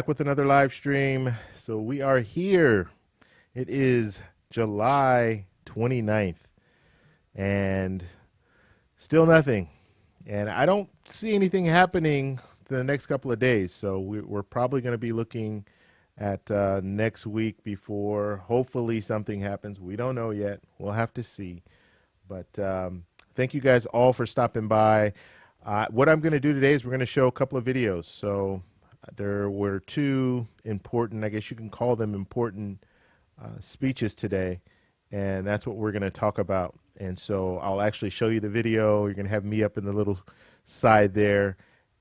with another live stream. So we are here. It is July 29th and still nothing. And I don't see anything happening the next couple of days. So we're probably going to be looking at next week before hopefully something happens. We don't know yet. We'll have to see. But thank you guys all for stopping by. What I'm going to do today is we're going to show a couple of videos. So there were two important, I guess you can call them important speeches today, and that's what we're going to talk about. And so I'll actually show you the video. You're going to have me up in the little side there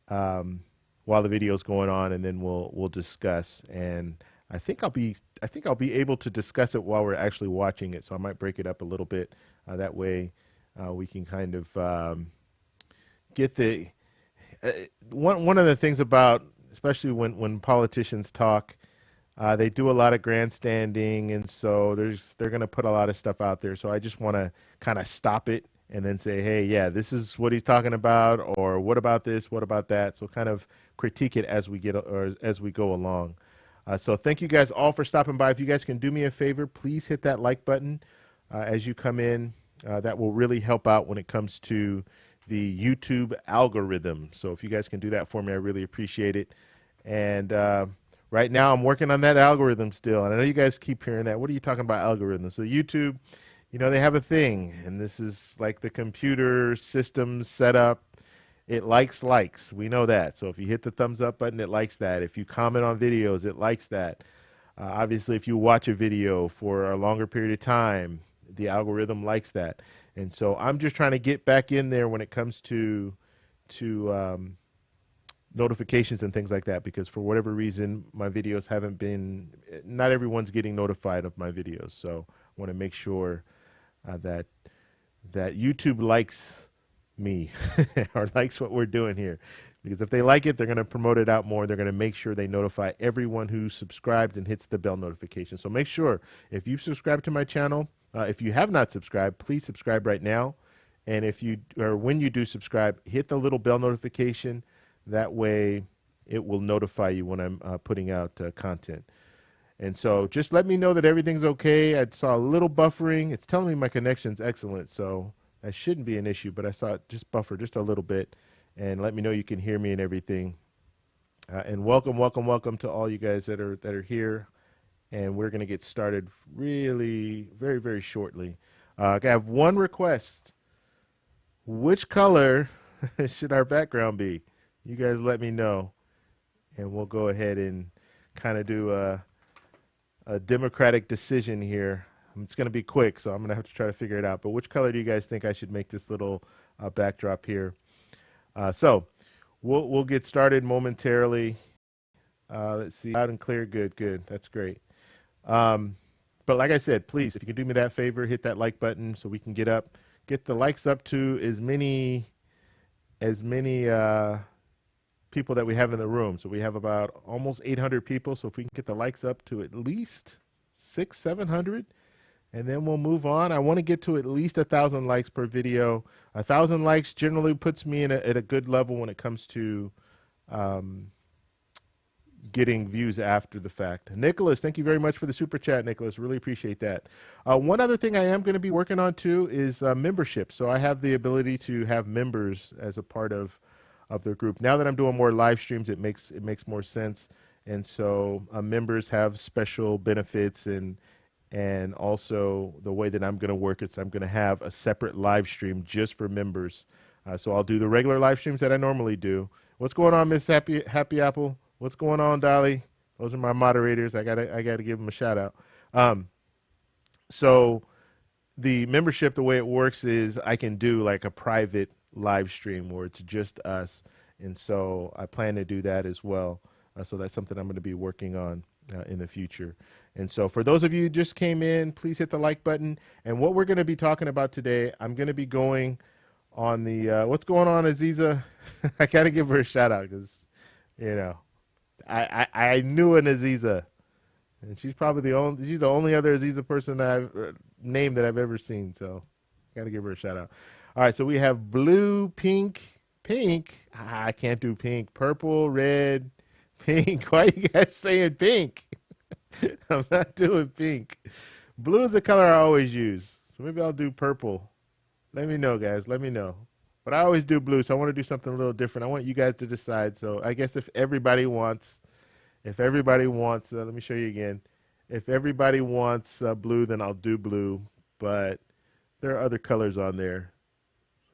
while the video is going on, and then we'll discuss. And I think I'll be able to discuss it while we're actually watching it. So I might break it up a little bit. That way we can kind of get the one of the things about, especially when politicians talk, they do a lot of grandstanding, and so they're going to put a lot of stuff out there. So I just want to kind of stop it and then say, hey, yeah, this is what he's talking about, or what about this, what about that? So kind of critique it as we go along. So thank you guys all for stopping by. If you guys can do me a favor, please hit that like button as you come in. That will really help out when it comes to the YouTube algorithm. So if you guys can do that for me, I really appreciate it. And right now I'm working on that algorithm still. And I know you guys keep hearing that. What are you talking about algorithms? So YouTube, you know, they have a thing, and this is like the computer system setup. It likes likes. We know that. So if you hit the thumbs up button, it likes that. If you comment on videos, it likes that. Obviously, if you watch a video for a longer period of time, the algorithm likes that. And so I'm just trying to get back in there when it comes to notifications and things like that, because for whatever reason, my videos haven't been, not everyone's getting notified of my videos. So I want to make sure that YouTube likes me or likes what we're doing here. Because if they like it, they're going to promote it out more. They're going to make sure they notify everyone who subscribes and hits the bell notification. So make sure, if you subscribe to my channel, if you have not subscribed, please subscribe right now. And when you do subscribe, hit the little bell notification. That way it will notify you when I'm putting out content. And so just let me know that everything's okay. I saw a little buffering. It's telling me my connection's excellent, so that shouldn't be an issue, but I saw it just buffer just a little bit. And let me know you can hear me and everything. And welcome to all you guys that are here. And we're going to get started really very, very shortly. I have one request. Which color should our background be? You guys let me know, and we'll go ahead and kind of do a democratic decision here. It's going to be quick, so I'm going to have to try to figure it out. But which color do you guys think I should make this little backdrop here? So we'll get started momentarily. Let's see, loud and clear. Good. That's great. But like I said, please, if you can do me that favor, hit that like button so we can get the likes up to as many people that we have in the room. So we have about almost 800 people. So if we can get the likes up to at least 600-700, and then we'll move on. I want to get to at least 1,000 likes per video. 1,000 likes generally puts me at a good level when it comes to getting views after the fact. Nicholas, thank you very much for the super chat, Nicholas. Really appreciate that. One other thing I am going to be working on too is membership. So I have the ability to have members as a part of their group. Now that I'm doing more live streams, it makes more sense. And so members have special benefits, and also the way that I'm going to work it, I'm going to have a separate live stream just for members. So I'll do the regular live streams that I normally do. What's going on, Miss Happy Apple? What's going on, Dolly? Those are my moderators. I gotta give them a shout out. So the membership, the way it works is I can do like a private live stream where it's just us. And so I plan to do that as well. So that's something I'm going to be working on in the future. And so for those of you who just came in, please hit the like button. And what we're going to be talking about today, I'm going to be going on the, what's going on, Aziza? I got to give her a shout out because, you know, I knew an Aziza, and she's probably the only other Aziza person that name that I've ever seen. So got to give her a shout out. All right. So we have blue, pink. I can't do pink, purple, red, Pink. Why are you guys saying pink? I'm not doing pink. Blue is the color I always use. So maybe I'll do purple. Let me know, guys. Let me know. But I always do blue, so I want to do something a little different. I want you guys to decide. So I guess if everybody wants, let me show you again. If everybody wants blue, then I'll do blue. But there are other colors on there.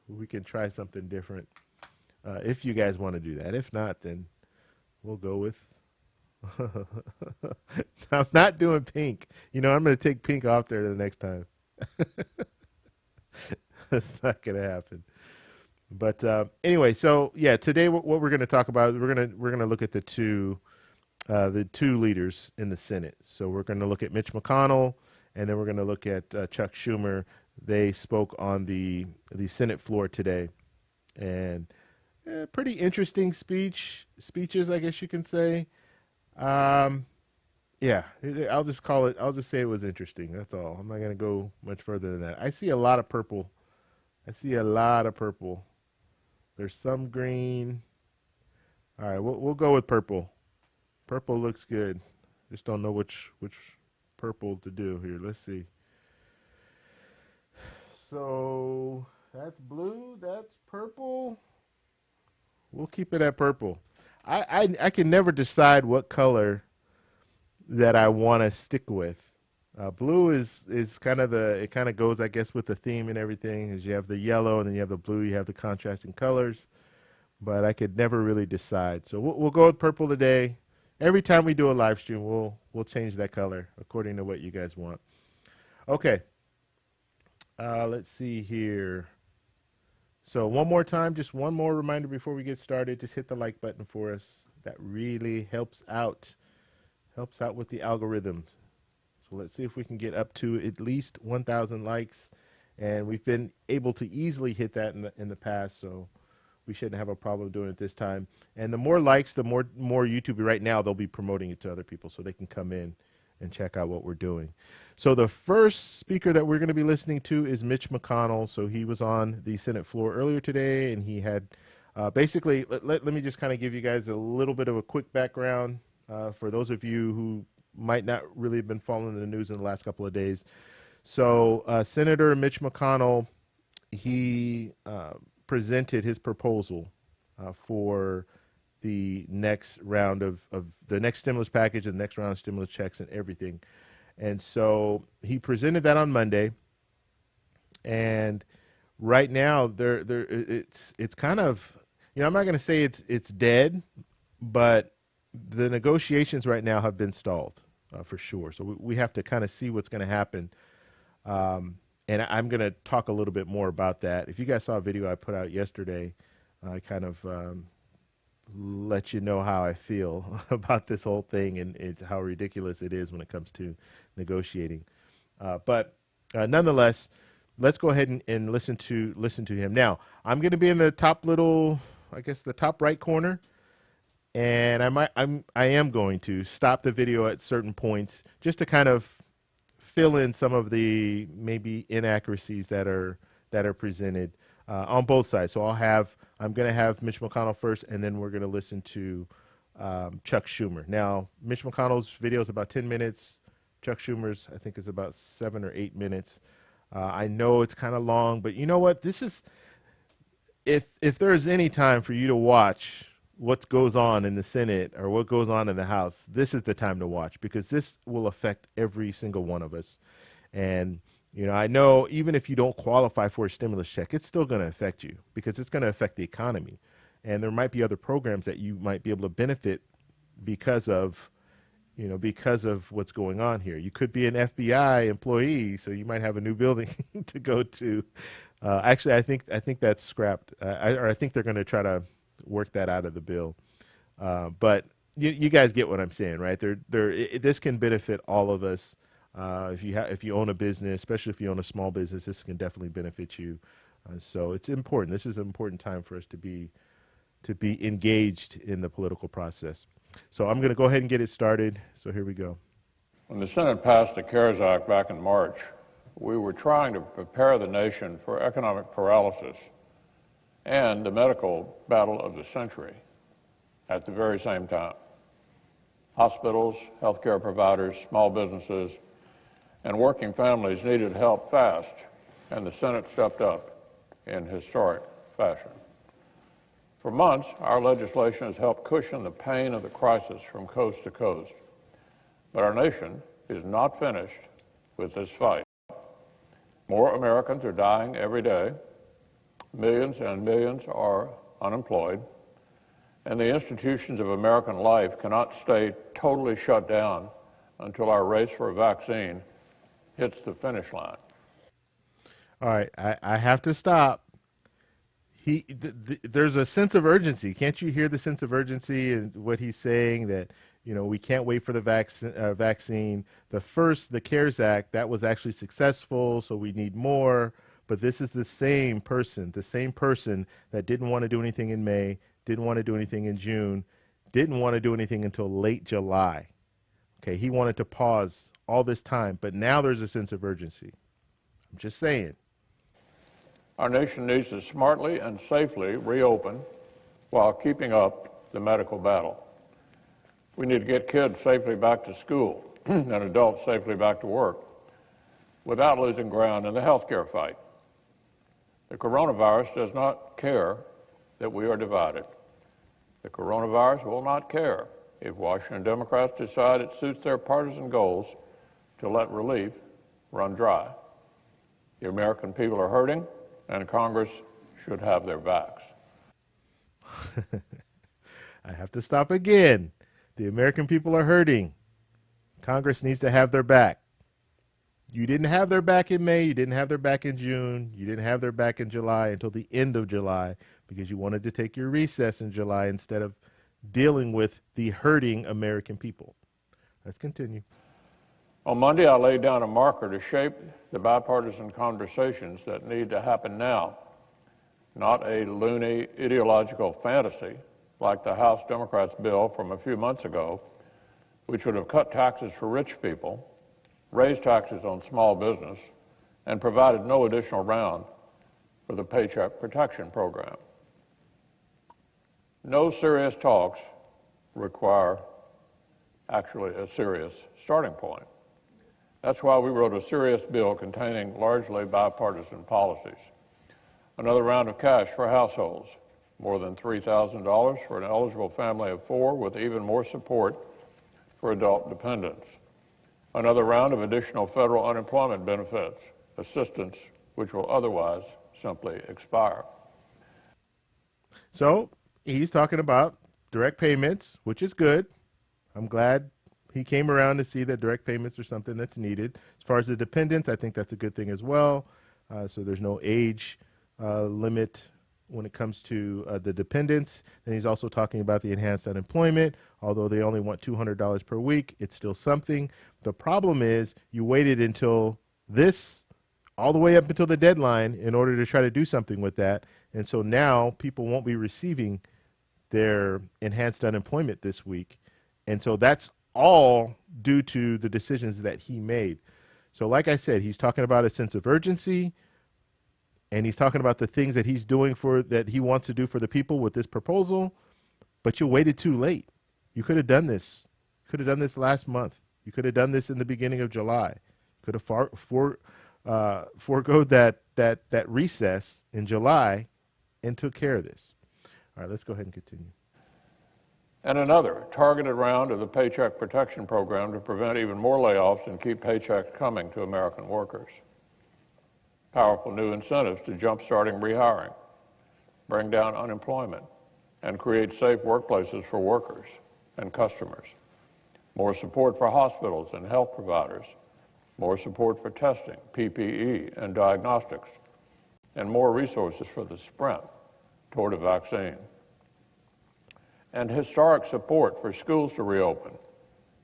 We can try something different if you guys want to do that. If not, then we'll go with. I'm not doing pink. You know, I'm going to take pink off there the next time. That's not going to happen. But anyway, so yeah, today what we're going to talk about, we're going to look at the two leaders in the Senate. So we're going to look at Mitch McConnell, and then we're going to look at Chuck Schumer. They spoke on the Senate floor today, and pretty interesting speeches, I guess you can say. Yeah, I'll just say it was interesting. That's all. I'm not going to go much further than that. I see a lot of purple. There's some green. All right, we'll go with purple. Purple looks good. Just don't know which purple to do here. Let's see. So that's blue. That's purple. We'll keep it at purple. I can never decide what color that I want to stick with. Blue is kind of it kind of goes, I guess, with the theme and everything. Is you have the yellow and then you have the blue. You have the contrasting colors, but I could never really decide. So we'll go with purple today. Every time we do a live stream, we'll change that color according to what you guys want. Okay. Let's see here. So one more time, just one more reminder before we get started. Just hit the like button for us. That really helps out with the algorithms. So let's see if we can get up to at least 1,000 likes. And we've been able to easily hit that in the past, so we shouldn't have a problem doing it this time. And the more likes, the more YouTube. Right now, they'll be promoting it to other people so they can come in and check out what we're doing. So the first speaker that we're going to be listening to is Mitch McConnell. So he was on the Senate floor earlier today, and he had basically, let me just kind of give you guys a little bit of a quick background for those of you who might not really have been following the news in the last couple of days. So Senator Mitch McConnell, he presented his proposal for the next round of the next stimulus package and the next round of stimulus checks and everything. And so he presented that on Monday. And right now it's kind of, you know, I'm not going to say it's dead, but the negotiations right now have been stalled for sure. So we have to kind of see what's going to happen. And I'm going to talk a little bit more about that. If you guys saw a video I put out yesterday, I kind of let you know how I feel about this whole thing and it's how ridiculous it is when it comes to negotiating. But nonetheless, let's go ahead and listen to him. Now, I'm going to be in the top little, I guess, the top right corner, and I am going to stop the video at certain points just to kind of fill in some of the maybe inaccuracies that are presented on both sides. So I'm going to have Mitch McConnell first, and then we're going to listen to Chuck Schumer. Now, Mitch McConnell's video is about 10 minutes. Chuck Schumer's, I think, is about 7 or 8 minutes. I know it's kind of long, but you know what? This is, if there's any time for you to watch what goes on in the Senate or what goes on in the House, this is the time to watch, because this will affect every single one of us. And, you know, I know even if you don't qualify for a stimulus check, it's still going to affect you because it's going to affect the economy. And there might be other programs that you might be able to benefit because of what's going on here. You could be an FBI employee, so you might have a new building to go to. Actually, I think that's scrapped. I think they're going to try to work that out of the bill. But you guys get what I'm saying, right? This can benefit all of us. If you own a business, especially if you own a small business, this can definitely benefit you. So it's important. This is an important time for us to be engaged in the political process. So I'm going to go ahead and get it started. So here we go. When the Senate passed the CARES Act back in March, we were trying to prepare the nation for economic paralysis and the medical battle of the century at the very same time. Hospitals, healthcare providers, small businesses, and working families needed help fast, and the Senate stepped up in historic fashion. For months, our legislation has helped cushion the pain of the crisis from coast to coast. But our nation is not finished with this fight. More Americans are dying every day. Millions and millions are unemployed. And the institutions of American life cannot stay totally shut down until our race for a vaccine hits the finish line. All right, I have to stop. There's a sense of urgency. Can't you hear the sense of urgency in what he's saying, that we can't wait for the vaccine. The CARES Act, that was actually successful, so we need more. But this is the same person that didn't want to do anything in May, didn't want to do anything in June, didn't want to do anything until late July. Okay, he wanted to pause all this time, but now there's a sense of urgency. I'm just saying. Our nation needs to smartly and safely reopen while keeping up the medical battle. We need to get kids safely back to school and adults safely back to work without losing ground in the healthcare fight. The coronavirus does not care that we are divided. The coronavirus will not care if Washington Democrats decide it suits their partisan goals to let relief run dry. The American people are hurting, and Congress should have their backs. I have to stop again. The American people are hurting. Congress needs to have their back. You didn't have their back in May. You didn't have their back in June. You didn't have their back in July until the end of July because you wanted to take your recess in July instead of dealing with the hurting American people. Let's continue. On Monday, I laid down a marker to shape the bipartisan conversations that need to happen now, not a loony ideological fantasy like the House Democrats' bill from a few months ago, which would have cut taxes for rich people, raised taxes on small business, and provided no additional round for the Paycheck Protection Program. No serious talks require actually a serious starting point. That's why we wrote a serious bill containing largely bipartisan policies. Another round of cash for households, more than $3,000 for an eligible family of 4, with even more support for adult dependents. Another round of additional federal unemployment benefits, assistance which will otherwise simply expire. So he's talking about direct payments, which is good. I'm glad he came around to see that direct payments are something that's needed. As far as the dependents, I think that's a good thing as well. So there's no age limit when it comes to the dependents. Then he's also talking about the enhanced unemployment. Although they only want $200 per week, it's still something. The problem is you waited until this, all the way up until the deadline, in order to try to do something with that. And so now people won't be receiving their enhanced unemployment this week. And so that's all due to the decisions that he made. So like I said, he's talking about a sense of urgency, and he's talking about the things that he's doing that he wants to do for the people with this proposal, but you waited too late. You could have done this. You could have done this last month. You could have done this in the beginning of July. You could have foregoed that recess in July and took care of this. All right, let's go ahead and continue. And another targeted round of the Paycheck Protection Program to prevent even more layoffs and keep paychecks coming to American workers. Powerful new incentives to jump-starting rehiring, bring down unemployment, and create safe workplaces for workers and customers. More support for hospitals and health providers, more support for testing, PPE, and diagnostics, and more resources for the sprint toward a vaccine. And historic support for schools to reopen,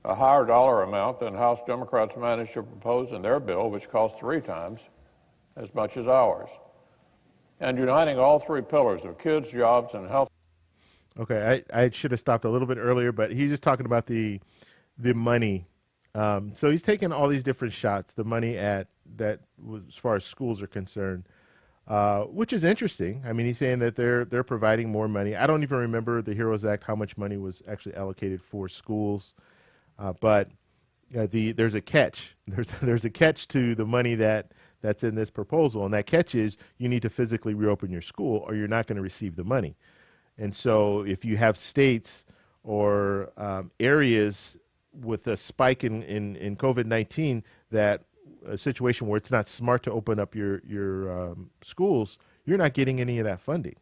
a higher dollar amount than House Democrats managed to propose in their bill, which cost 3 times as much as ours, and uniting all 3 pillars of kids, jobs, and health. Okay, I should have stopped a little bit earlier, but he's just talking about the money. So he's taking all these different shots, the money as far as schools are concerned, which is interesting. I mean, he's saying that they're providing more money. I don't even remember the HEROES Act, how much money was actually allocated for schools. But there's a catch. There's a catch to the money that's in this proposal, and that catch is you need to physically reopen your school, or you're not going to receive the money. And so, if you have states or areas with a spike in COVID-19, that a situation where it's not smart to open up your schools, you're not getting any of that funding.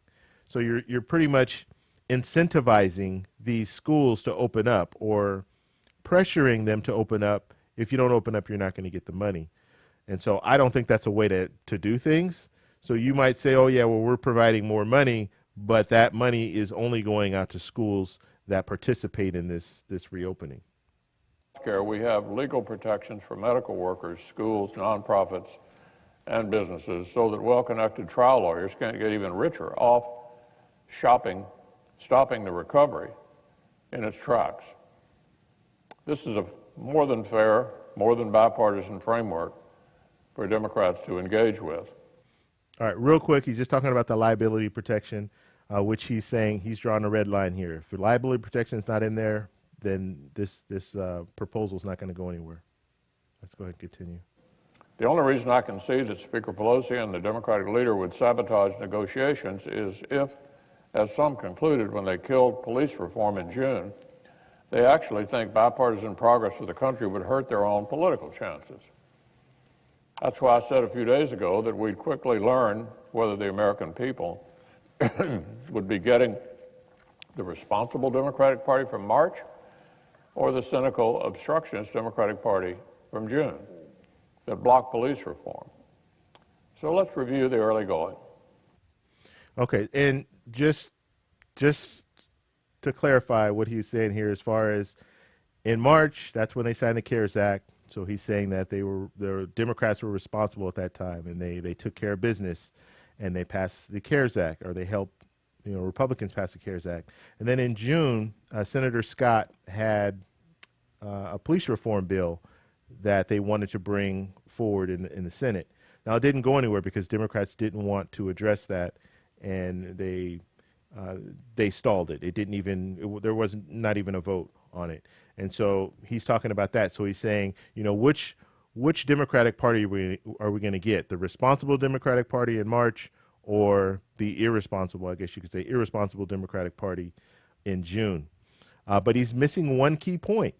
So you're pretty much incentivizing these schools to open up, or pressuring them to open up. If you don't open up, you're not going to get the money. And so I don't think that's a way to do things. So you might say, oh yeah, well, we're providing more money, but that money is only going out to schools that participate in this reopening. We have legal protections for medical workers, schools, nonprofits, and businesses, so that well-connected trial lawyers can't get even richer off stopping the recovery in its tracks. This is a more than fair, more than bipartisan framework for Democrats to engage with. All right, real quick, he's just talking about the liability protection, which he's saying he's drawing a red line here. If the liability protection is not in there, then this proposal is not going to go anywhere. Let's go ahead and continue. The only reason I can see that Speaker Pelosi and the Democratic leader would sabotage negotiations is if, as some concluded when they killed police reform in June, they actually think bipartisan progress for the country would hurt their own political chances. That's why I said a few days ago that we'd quickly learn whether the American people would be getting the responsible Democratic Party from March or the cynical obstructionist Democratic Party from June that blocked police reform. So let's review the early going. Okay, and just to clarify what he's saying here, as far as in March, that's when they signed the CARES Act. So he's saying that the Democrats were responsible at that time, and they took care of business, and they passed the CARES Act, or they helped, Republicans pass the CARES Act. And then in June, Senator Scott had a police reform bill that they wanted to bring forward in the Senate. Now, it didn't go anywhere because Democrats didn't want to address that, and they stalled it. It didn't even, there was not even a vote on it. And so he's talking about that. So he's saying, which Democratic Party are we going to get? The responsible Democratic Party in March, or the irresponsible, I guess you could say, irresponsible Democratic Party in June? But he's missing one key point.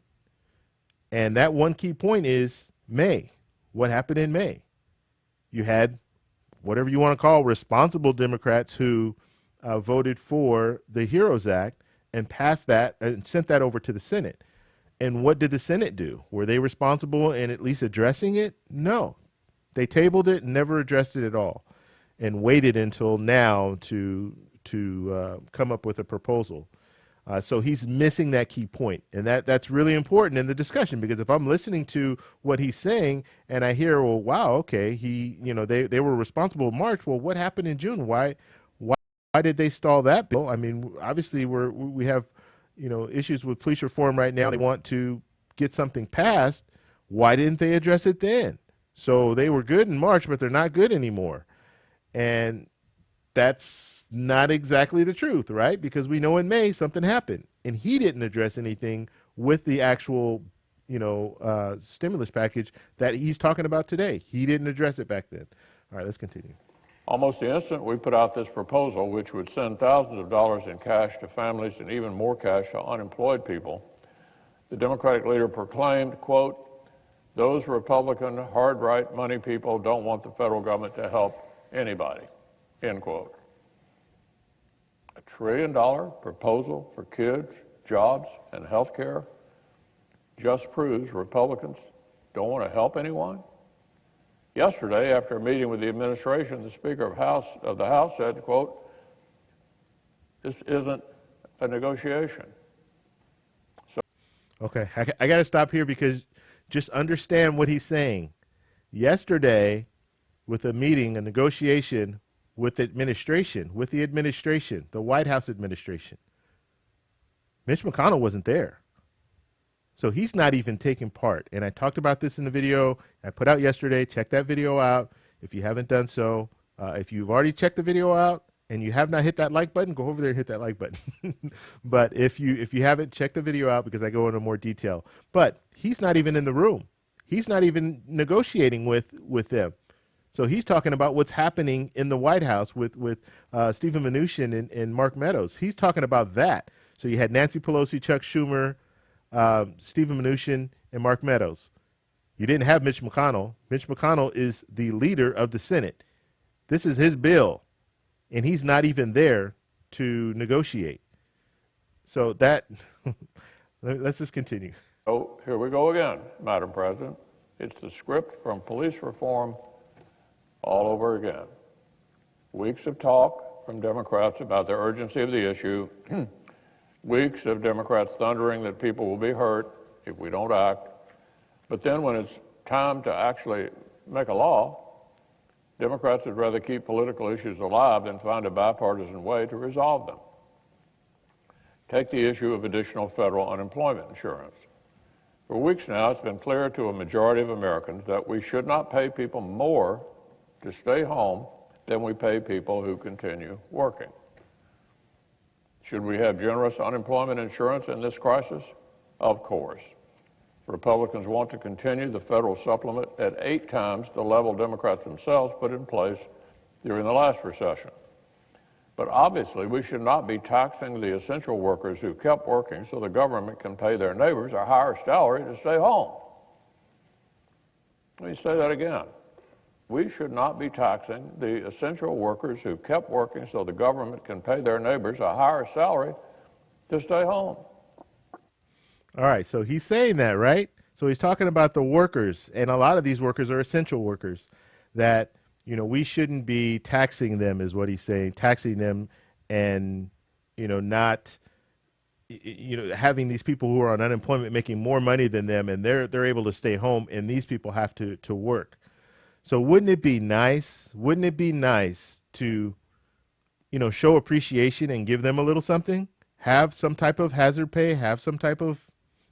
And that one key point is May. What happened in May? You had whatever you want to call responsible Democrats who voted for the HEROES Act and passed that and sent that over to the Senate. And what did the Senate do? Were they responsible in at least addressing it? No. They tabled it and never addressed it at all, and waited until now to come up with a proposal. So he's missing that key point, and that's really important in the discussion, because if I'm listening to what he's saying and I hear, well, wow, okay, they were responsible in March. Well, what happened in June? Why did they stall that bill? I mean, obviously we have issues with police reform right now. They want to get something passed. Why didn't they address it then? So they were good in March, but they're not good anymore, and that's not exactly the truth, right? Because we know in May something happened, and he didn't address anything with the actual, stimulus package that he's talking about today. He didn't address it back then. All right, let's continue. Almost the instant we put out this proposal, which would send thousands of dollars in cash to families and even more cash to unemployed people, the Democratic leader proclaimed, quote, "Those Republican hard-right money people don't want the federal government to help anybody," end quote. $1 trillion proposal for kids, jobs, and health care just proves Republicans don't want to help anyone. Yesterday, after a meeting with the administration, the Speaker of the House said, quote, "This isn't a negotiation." So, okay, I got to stop here, because just understand what he's saying. Yesterday, with a meeting, a negotiation with the administration, the White House administration, Mitch McConnell wasn't there. So he's not even taking part. And I talked about this in the video I put out yesterday. Check that video out if you haven't done so. If you've already checked the video out, and you have not hit that like button, go over there and hit that like button. But if you haven't, check the video out because I go into more detail. But he's not even in the room. He's not even negotiating with them. So he's talking about what's happening in the White House with Stephen Mnuchin and Mark Meadows. He's talking about that. So you had Nancy Pelosi, Chuck Schumer, Stephen Mnuchin, and Mark Meadows. You didn't have Mitch McConnell. Mitch McConnell is the leader of the Senate. This is his bill, and he's not even there to negotiate. So that, let's just continue. Oh, here we go again, Madam President. It's the script from police reform all over again. Weeks of talk from Democrats about the urgency of the issue. Weeks of Democrats thundering that people will be hurt if we don't act. But then when it's time to actually make a law, Democrats would rather keep political issues alive than find a bipartisan way to resolve them. Take the issue of additional federal unemployment insurance. For weeks now, it's been clear to a majority of Americans that we should not pay people more to stay home than we pay people who continue working. Should we have generous unemployment insurance in this crisis? Of course. Republicans want to continue the federal supplement at 8 times the level Democrats themselves put in place during the last recession. But obviously, we should not be taxing the essential workers who kept working so the government can pay their neighbors a higher salary to stay home. Let me say that again. We should not be taxing the essential workers who kept working so the government can pay their neighbors a higher salary to stay home. All right, so he's saying that, right? So he's talking about the workers, and a lot of these workers are essential workers that, we shouldn't be taxing them is what he's saying, taxing them and, not, having these people who are on unemployment making more money than them and they're able to stay home and these people have to work. So wouldn't it be nice? Wouldn't it be nice to, show appreciation and give them a little something? Have some type of hazard pay, have some type of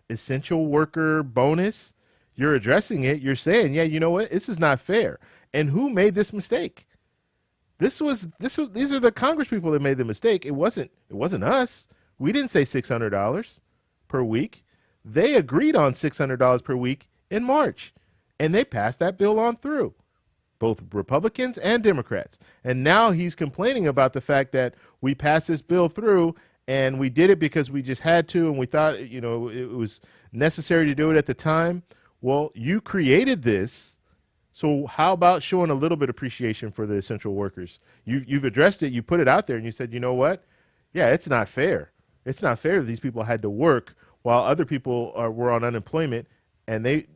essential worker bonus? You're addressing it. You're saying, yeah, you know what? This is not fair. And who made this mistake? These are the Congress people that made the mistake. It wasn't us. We didn't say $600 per week. They agreed on $600 per week in March, and they passed that bill on through, both Republicans and Democrats. And now he's complaining about the fact that we passed this bill through and we did it because we just had to and we thought, it was necessary to do it at the time. Well, you created this. So how about showing a little bit of appreciation for the essential workers? You've addressed it. You put it out there and you said, you know what? Yeah, it's not fair. It's not fair that these people had to work while other people were on unemployment and they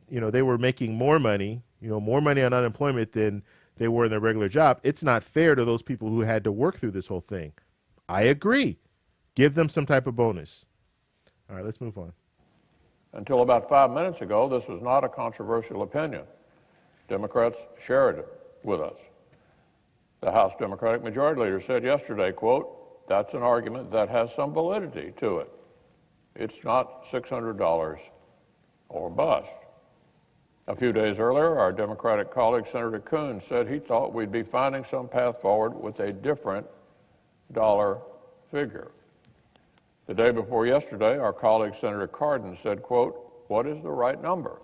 were making more money, more money on unemployment than they were in their regular job. It's not fair to those people who had to work through this whole thing. I agree. Give them some type of bonus. All right, let's move on. Until about 5 minutes ago, this was not a controversial opinion. Democrats shared it with us. The House Democratic Majority Leader said yesterday, quote, "That's an argument that has some validity to it. It's not $600 or bust." A few days earlier, our Democratic colleague, Senator Coons, said he thought we'd be finding some path forward with a different dollar figure. The day before yesterday, our colleague, Senator Cardin, said, quote, "What is the right number?"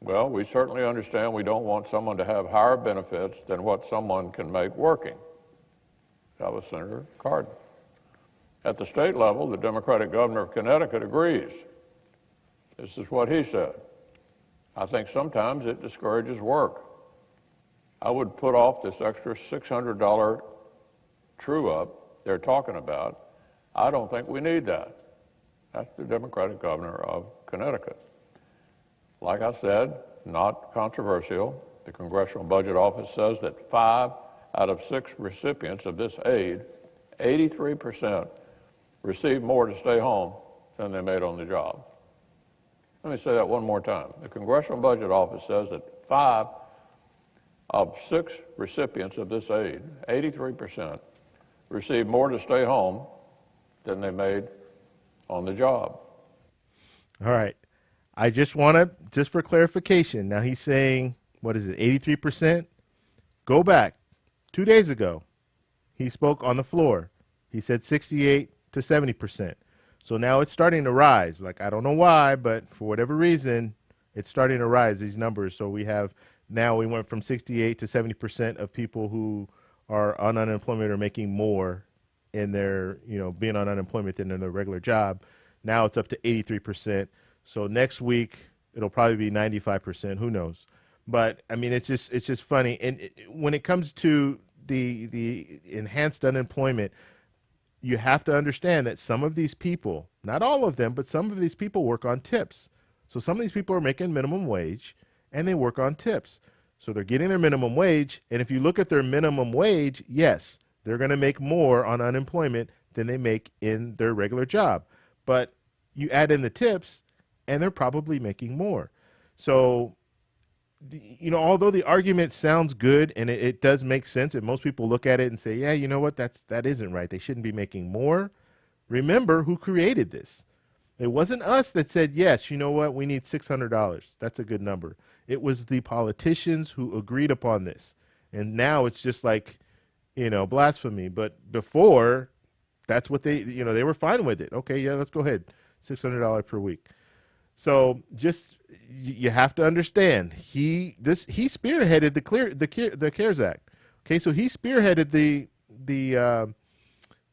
Well, we certainly understand we don't want someone to have higher benefits than what someone can make working. That was Senator Cardin. At the state level, the Democratic governor of Connecticut agrees. This is what he said. "I think sometimes it discourages work. I would put off this extra $600 true-up they're talking about. I don't think we need that." That's the Democratic governor of Connecticut. Like I said, not controversial. The Congressional Budget Office says that 5 out of 6 recipients of this aid, 83%, received more to stay home than they made on the job. Let me say that one more time. The Congressional Budget Office says that 5 of 6 recipients of this aid, 83%, received more to stay home than they made on the job. All right. I just want to, just for clarification, now he's saying, what is it, 83%? Go back 2 days ago. he spoke on the floor. He said 68 to 70%. So now it's starting to rise. Like, I don't know why, but for whatever reason, it's starting to rise, these numbers. So we went from 68 to 70% of people who are on unemployment are making more in their, being on unemployment than in their regular job. Now it's up to 83%. So next week, it'll probably be 95%. Who knows? But I mean, it's just funny. And when it comes to the enhanced unemployment, you have to understand that some of these people, not all of them, but some of these people work on tips. So some of these people are making minimum wage and they work on tips. So they're getting their minimum wage. And if you look at their minimum wage, yes, they're going to make more on unemployment than they make in their regular job. But you add in the tips and they're probably making more. So, although the argument sounds good and it does make sense, and most people look at it and say, yeah, you know what, that isn't right. They shouldn't be making more. Remember who created this. It wasn't us that said, yes, you know what, we need $600. That's a good number. It was the politicians who agreed upon this. And now it's just like, blasphemy. But before, that's what they were fine with it. Okay, yeah, let's go ahead. $600 per week. So just, you have to understand, he spearheaded the CARES Act. Okay, so he spearheaded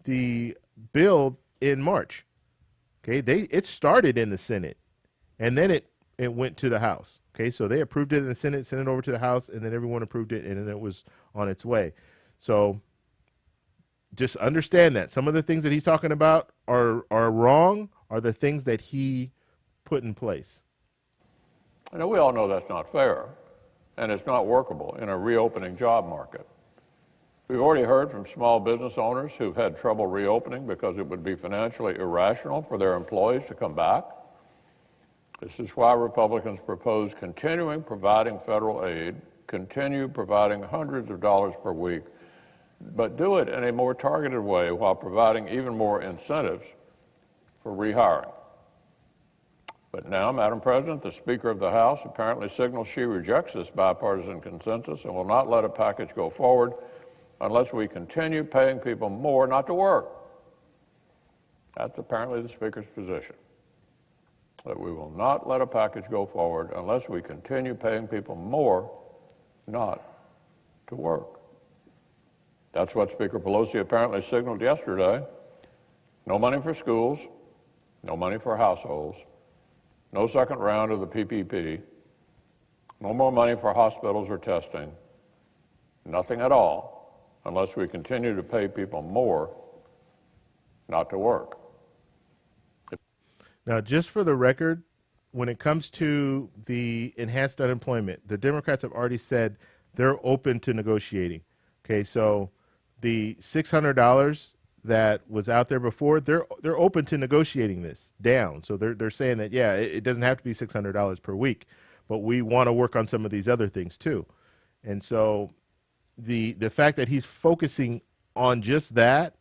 the bill in March. Okay, it started in the Senate, and then it went to the House. Okay, so they approved it in the Senate, sent it over to the House, and then everyone approved it, and then it was on its way. So just understand that some of the things that he's talking about are wrong, are the things that he put in place. We all know that's not fair, and it's not workable in a reopening job market. We've already heard from small business owners who've had trouble reopening because it would be financially irrational for their employees to come back. This is why Republicans propose continuing providing federal aid, continue providing hundreds of dollars per week, but do it in a more targeted way while providing even more incentives for rehiring. But now, Madam President, the Speaker of the House apparently signals she rejects this bipartisan consensus and will not let a package go forward unless we continue paying people more not to work. That's apparently the Speaker's position, that we will not let a package go forward unless we continue paying people more not to work. That's what Speaker Pelosi apparently signaled yesterday. No money for schools, no money for households, no second round of the PPP, no more money for hospitals or testing, nothing at all unless we continue to pay people more not to work. Now, just for the record, when it comes to the enhanced unemployment, the Democrats have already said they're open to negotiating. Okay, so the $600 that was out there before, they're open to negotiating this down. So they're saying that, yeah, it doesn't have to be $600 per week, but we want to work on some of these other things too. And so the fact that he's focusing on just that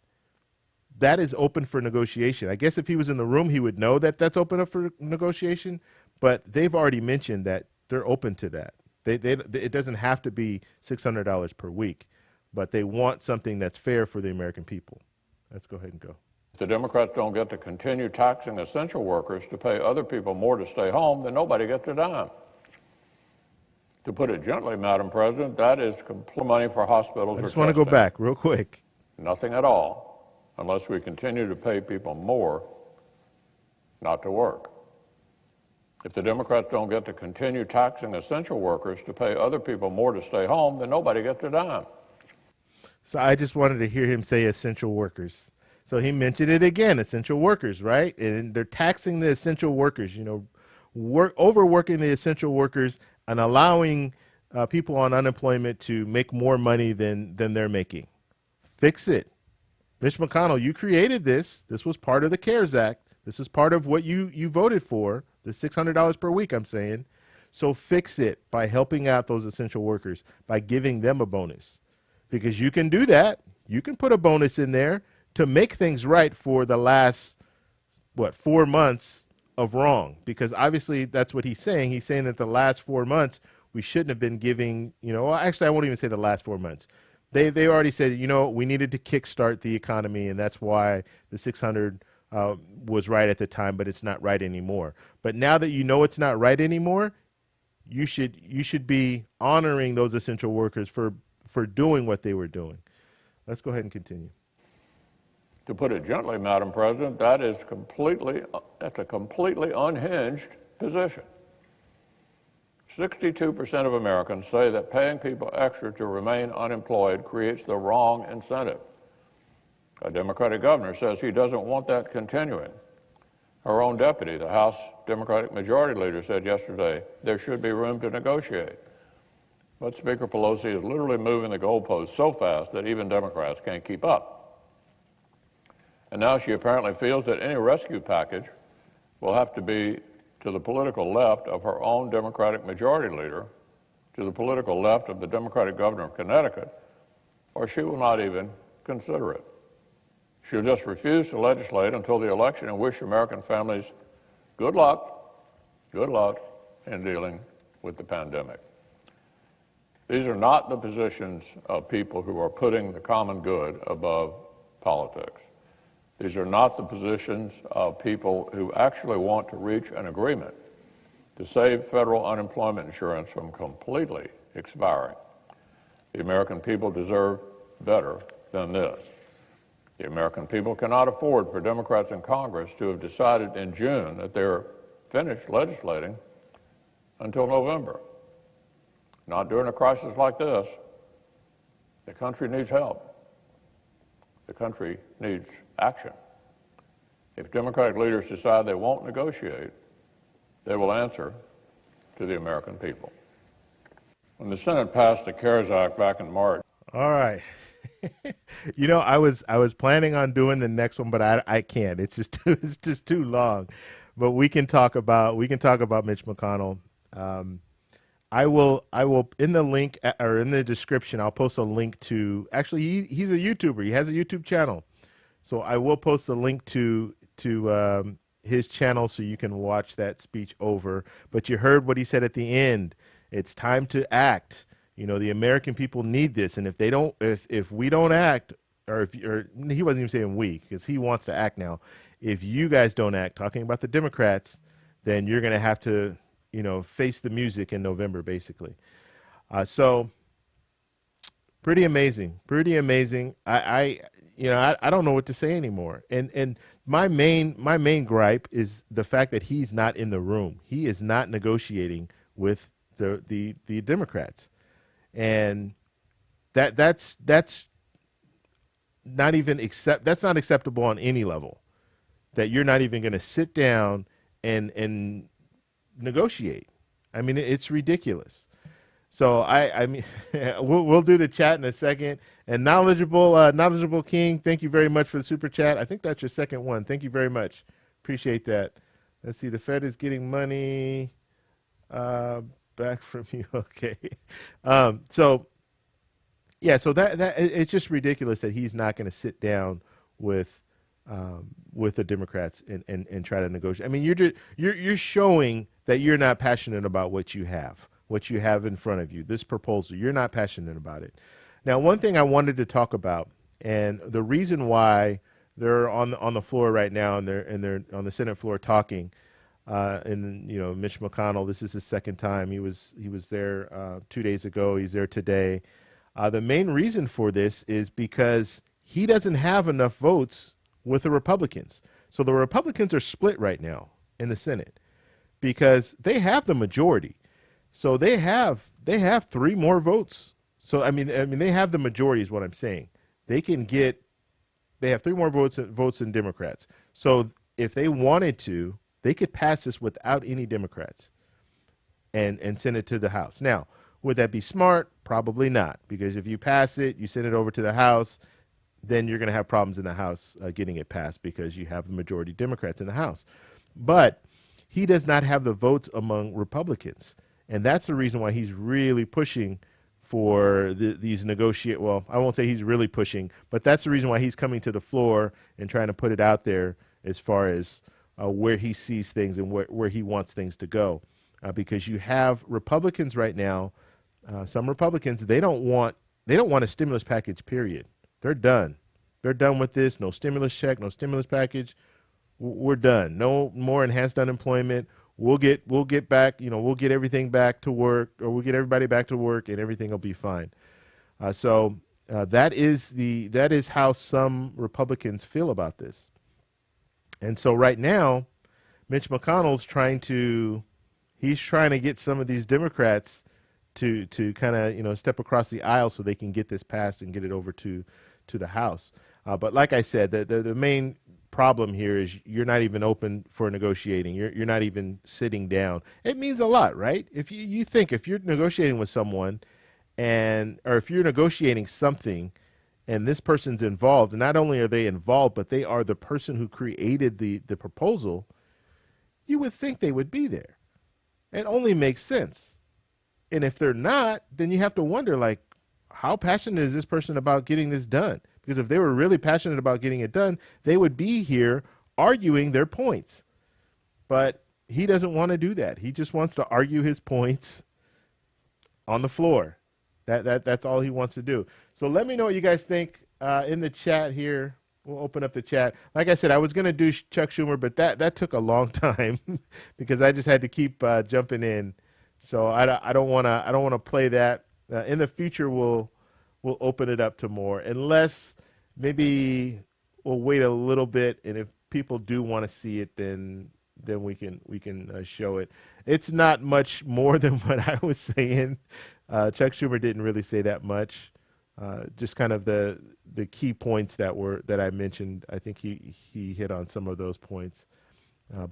is open for negotiation. I guess if he was in the room, he would know that that's open up for negotiation, but they've already mentioned that they're open to that. It doesn't have to be $600 per week, but they want something that's fair for the American people. Let's go ahead and go. If the Democrats don't get to continue taxing essential workers to pay other people more to stay home, then nobody gets a dime. To put it gently, Madam President, that is complete money for hospitals or testing. I just want to go back real quick. Nothing at all, unless we continue to pay people more not to work. If the Democrats don't get to continue taxing essential workers to pay other people more to stay home, then nobody gets a dime. So I just wanted to hear him say essential workers. So he mentioned it again, essential workers, right? And they're taxing the essential workers, overworking the essential workers and allowing people on unemployment to make more money than they're making. Fix it. Mitch McConnell, you created this. This was part of the CARES Act. This is part of what you voted for, the $600 per week, I'm saying. So fix it by helping out those essential workers, by giving them a bonus. Because you can do that. You can put a bonus in there to make things right for the last, 4 months of wrong. Because obviously that's what he's saying. He's saying that the last 4 months we shouldn't have been giving, actually I won't even say the last 4 months. They already said, you know, we needed to kickstart the economy, and that's why the 600 was right at the time, but it's not right anymore. But now that you know it's not right anymore, you should be honoring those essential workers for doing what they were doing. Let's go ahead and continue. To put it gently, Madam President, that's a completely unhinged position. 62% of Americans say that paying people extra to remain unemployed creates the wrong incentive. A Democratic governor says he doesn't want that continuing. Her own deputy, the House Democratic Majority Leader, said yesterday there should be room to negotiate. But Speaker Pelosi is literally moving the goalposts so fast that even Democrats can't keep up. And now she apparently feels that any rescue package will have to be to the political left of her own Democratic Majority Leader, to the political left of the Democratic governor of Connecticut, or she will not even consider it. She'll just refuse to legislate until the election and wish American families good luck in dealing with the pandemic. These are not the positions of people who are putting the common good above politics. These are not the positions of people who actually want to reach an agreement to save federal unemployment insurance from completely expiring. The American people deserve better than this. The American people cannot afford for Democrats in Congress to have decided in June that they're finished legislating until November. Not during a crisis like this. The country needs help. The country needs action. If Democratic leaders decide they won't negotiate, they will answer to the American people. When the Senate passed the CARES Act back in March. All right. You know, I was planning on doing the next one, but I can't. It's just too long. But we can talk about Mitch McConnell. I will in the link or in the description, I'll post a link to, actually he's a YouTuber. He has a YouTube channel. So I will post a link to his channel so you can watch that speech over. But you heard what he said at the end. It's time to act. You know, the American people need this, and if we don't act, or he wasn't even saying we, because he wants to act now. If you guys don't act, talking about the Democrats, then you're going to have to, you know, face the music in November, basically. So pretty amazing. I don't know what to say anymore. And my main gripe is the fact that he's not in the room. He is not negotiating with the Democrats. And that's not acceptable on any level, that you're not even going to sit down and negotiate. I mean, it's ridiculous. So I mean, we'll do the chat in a second. And knowledgeable King, thank you very much for the super chat. I think that's your second one. Thank you very much. Appreciate that. Let's see. The Fed is getting money back from you. Okay. So that it's just ridiculous that he's not going to sit down with the Democrats and try to negotiate. I mean, you're showing that you're not passionate about what you have in front of you. This proposal, you're not passionate about it. Now, one thing I wanted to talk about, and the reason why they're on the floor right now, and they're on the Senate floor talking, and you know, Mitch McConnell, this is his second time. He was there 2 days ago. He's there today. The main reason for this is because he doesn't have enough votes with the Republicans. So the Republicans are split right now in the Senate because they have the majority. So they have 3 more votes. So I mean they have the majority is what I'm saying. They have 3 more votes than Democrats. So if they wanted to, they could pass this without any Democrats and send it to the House. Now, would that be smart? Probably not, because if you pass it, you send it over to the House, then you're going to have problems in the House getting it passed because you have the majority Democrats in the House. But he does not have the votes among Republicans, and that's the reason why he's really pushing for these well, I won't say he's really pushing, but that's the reason why he's coming to the floor and trying to put it out there as far as where he sees things and where he wants things to go. Because you have Republicans right now, some Republicans, they don't want they don't want a stimulus package, period. They're done. They're done with this. No stimulus check, no stimulus package. We're done. No more enhanced unemployment. We'll get back, we'll get everything back to work, or we'll get everybody back to work, and everything will be fine. That is how some Republicans feel about this. And so right now, Mitch McConnell's trying to get some of these Democrats to kind of step across the aisle so they can get this passed and get it over to the House. But like I said, the main problem here is you're not even open for negotiating. You're not even sitting down. It means a lot, right? If you think if you're negotiating with someone, or if you're negotiating something, and this person's involved, and not only are they involved, but they are the person who created the proposal, you would think they would be there. It only makes sense. And if they're not, then you have to wonder, like, how passionate is this person about getting this done? Because if they were really passionate about getting it done, they would be here arguing their points. But he doesn't want to do that. He just wants to argue his points on the floor. That's all he wants to do. So let me know what you guys think in the chat here. We'll open up the chat. Like I said, I was going to do Chuck Schumer, but that took a long time because I just had to keep jumping in. So I don't want to play that. In the future, we'll open it up to more, unless maybe we'll wait a little bit, and if people do want to see it, then we can show it. It's not much more than what I was saying. Chuck Schumer didn't really say that much. Just kind of the key points that I mentioned. I think he hit on some of those points.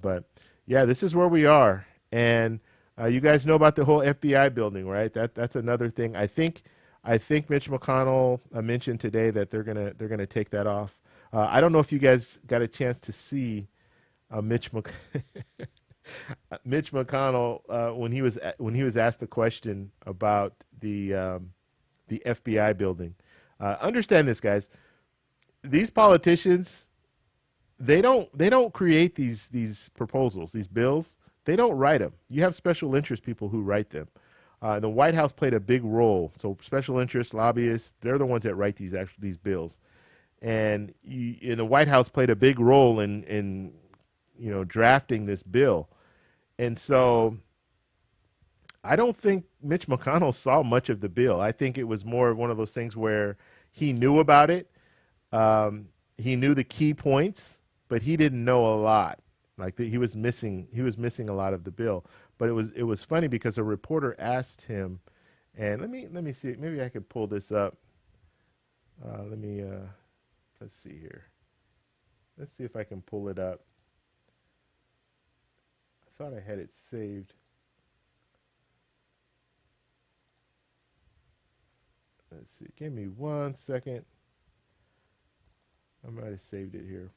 But yeah, this is where we are. And you guys know about the whole FBI building, right? That's another thing. I think Mitch McConnell mentioned today that they're gonna take that off. I don't know if you guys got a chance to see Mitch McConnell when he was asked the question about the FBI building. Understand this, guys. These politicians, they don't create these proposals, these bills. They don't write them. You have special interest people who write them. The White House played a big role. So special interest lobbyists, they're the ones that write these bills. And the White House played a big role in drafting this bill. And so I don't think Mitch McConnell saw much of the bill. I think it was more of one of those things where he knew about it. He knew the key points, but he didn't know a lot. Like he was missing a lot of the bill. But it was funny because a reporter asked him, and let me see, maybe I could pull this up. Let's see here. Let's see if I can pull it up. I thought I had it saved. Let's see. Give me 1 second. I might have saved it here.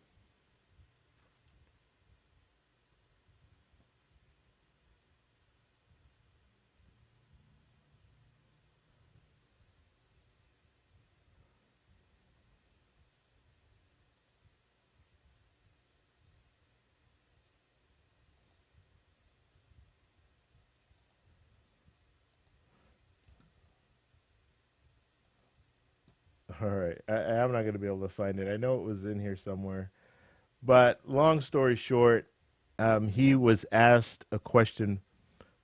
All right. I'm not going to be able to find it. I know it was in here somewhere. But long story short, he was asked a question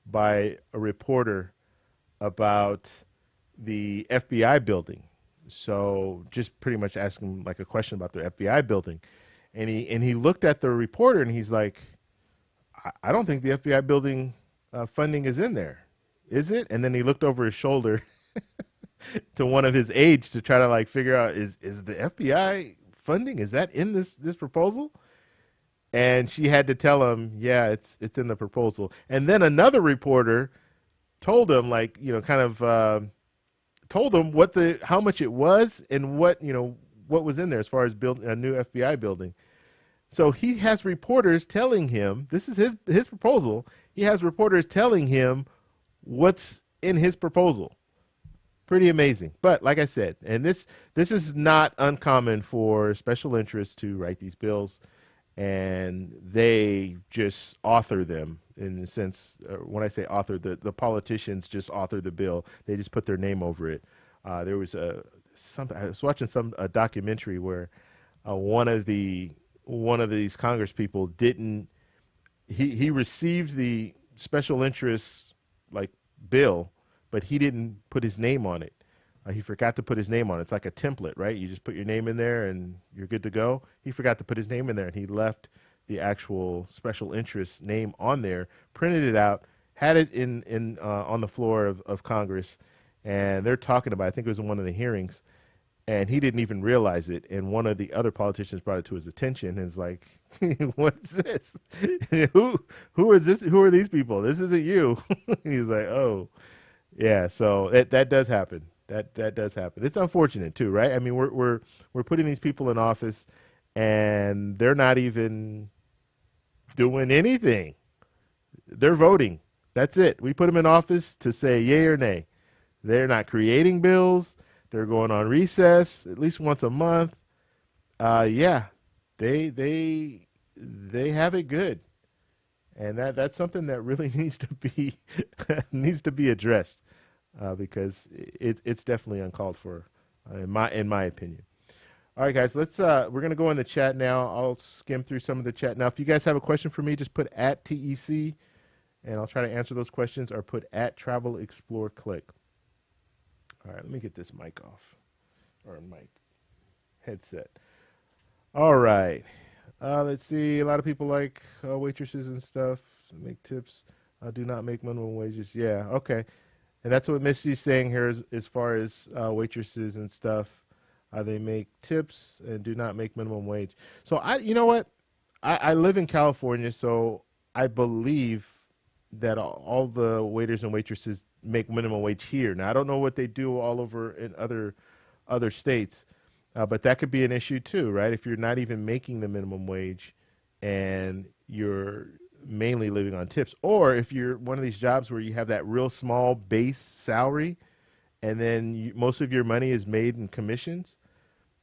by a reporter about the FBI building. So just pretty much asking like a question about the FBI building. And he looked at the reporter and he's like, I don't think the FBI building funding is in there. Is it? And then he looked over his shoulder to one of his aides to try to like figure out, is the FBI funding, is that in this proposal? And she had to tell him, yeah, it's in the proposal. And then another reporter told him, like, kind of told him how much it was and what was in there as far as building a new FBI building. So he has reporters telling him, this is his proposal. He has reporters telling him what's in his proposal. Pretty amazing. But like I said, and this is not uncommon for special interests to write these bills, and they just author them in the sense, when I say author, the politicians just author the bill. They just put their name over it. There was I was watching a documentary where one of these Congress people didn't he received the special interest like bill, but he didn't put his name on it. He forgot to put his name on it. It's like a template, right? You just put your name in there and you're good to go. He forgot to put his name in there, and he left the actual special interest name on there, printed it out, had it in on the floor of Congress, and they're talking about, I think it was in one of the hearings, and he didn't even realize it. And one of the other politicians brought it to his attention and is like, what's this? Who is this? Who are these people? This isn't you. He's like, oh, yeah. So that does happen. That does happen. It's unfortunate too, right? I mean, we're putting these people in office, and they're not even doing anything. They're voting. That's it. We put them in office to say yay or nay. They're not creating bills. They're going on recess at least once a month. Yeah, they have it good, and that's something that really needs to be addressed, because it's definitely uncalled for, in my opinion. All right, guys, we're gonna go in the chat now. I'll skim through some of the chat now. If you guys have a question for me, just put at TEC, and I'll try to answer those questions, or put at Travel Explore Click. All right, let me get this mic off, or mic headset. All right, let's see. A lot of people like waitresses and stuff. Make tips. Do not make minimum wages. Yeah, okay. And that's what Missy's saying here, as far as waitresses and stuff. They make tips and do not make minimum wage. So you know what? I live in California, so I believe that all the waiters and waitresses make minimum wage here. Now, I don't know what they do all over in other states, but that could be an issue too, right? If you're not even making the minimum wage and you're mainly living on tips, or if you're one of these jobs where you have that real small base salary and then most of your money is made in commissions,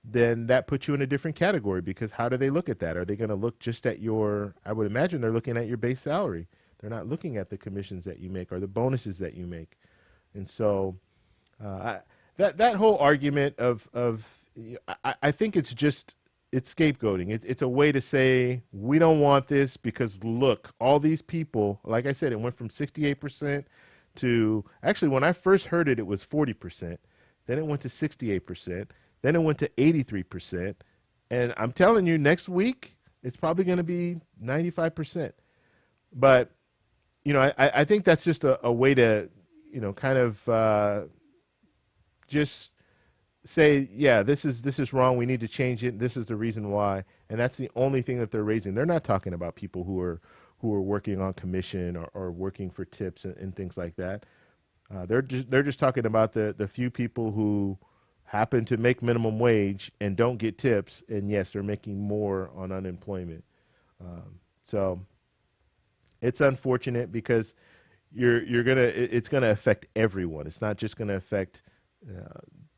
then that puts you in a different category, because how do they look at that? Are they going to look just at I would imagine they're looking at your base salary. They're not looking at the commissions that you make or the bonuses that you make. And so that whole argument I think it's scapegoating. It's a way to say, we don't want this because, look, all these people, like I said, it went from 68% to, actually, when I first heard it, it was 40%. Then it went to 68%. Then it went to 83%. And I'm telling you, next week, it's probably going to be 95%. But, I think that's just a way to, kind of just say, yeah, this is wrong. We need to change it. This is the reason why. And that's the only thing that they're raising. They're not talking about people who are working on commission or working for tips and things like that. They're just talking about the few people who happen to make minimum wage and don't get tips, and yes, they're making more on unemployment. So it's unfortunate, because it's gonna affect everyone. It's not just gonna affect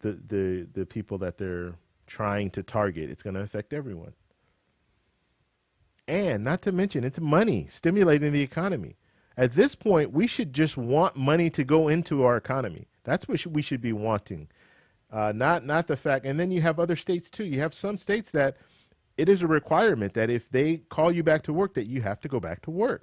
the people that they're trying to target. It's gonna affect everyone. And not to mention, it's money stimulating the economy. At this point, we should just want money to go into our economy. That's what we should be wanting. Not the fact. And then you have other states too. You have some states that it is a requirement that if they call you back to work, that you have to go back to work.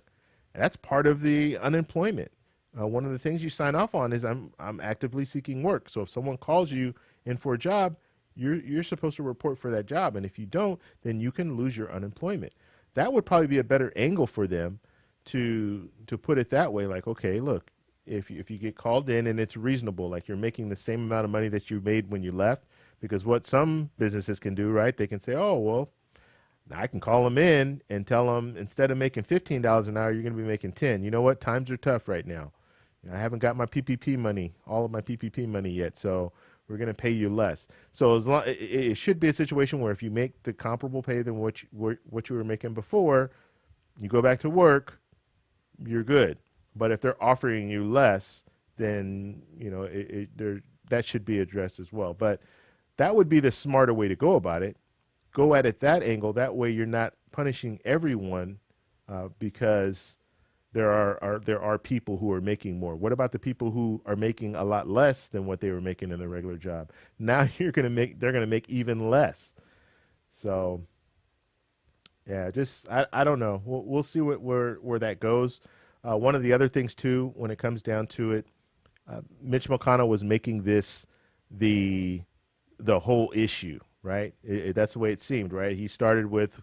And that's part of the unemployment. One of the things you sign off on is I'm actively seeking work. So if someone calls you in for a job, you're supposed to report for that job. And if you don't, then you can lose your unemployment. That would probably be a better angle for them to put it that way. Like, okay, look, if you get called in and it's reasonable, like you're making the same amount of money that you made when you left, because what some businesses can do, right? They can say, oh, well, I can call them in and tell them, instead of making $15 an hour, you're going to be making 10. You know what? Times are tough right now. I haven't got my PPP money, all of my PPP money yet, so we're going to pay you less. So as long, it should be a situation where if you make the comparable pay than what you were making before, you go back to work, you're good. But if they're offering you less, then that should be addressed as well. But that would be the smarter way to go about it. Go at it that angle. That way you're not punishing everyone because there are people who are making more. What about the people who are making a lot less than what they were making in their regular job? Now they're gonna make even less. So yeah, just I don't know. We'll see where that goes. One of the other things too, when it comes down to it, Mitch McConnell was making this the whole issue, right? That's the way it seemed, right? He started with,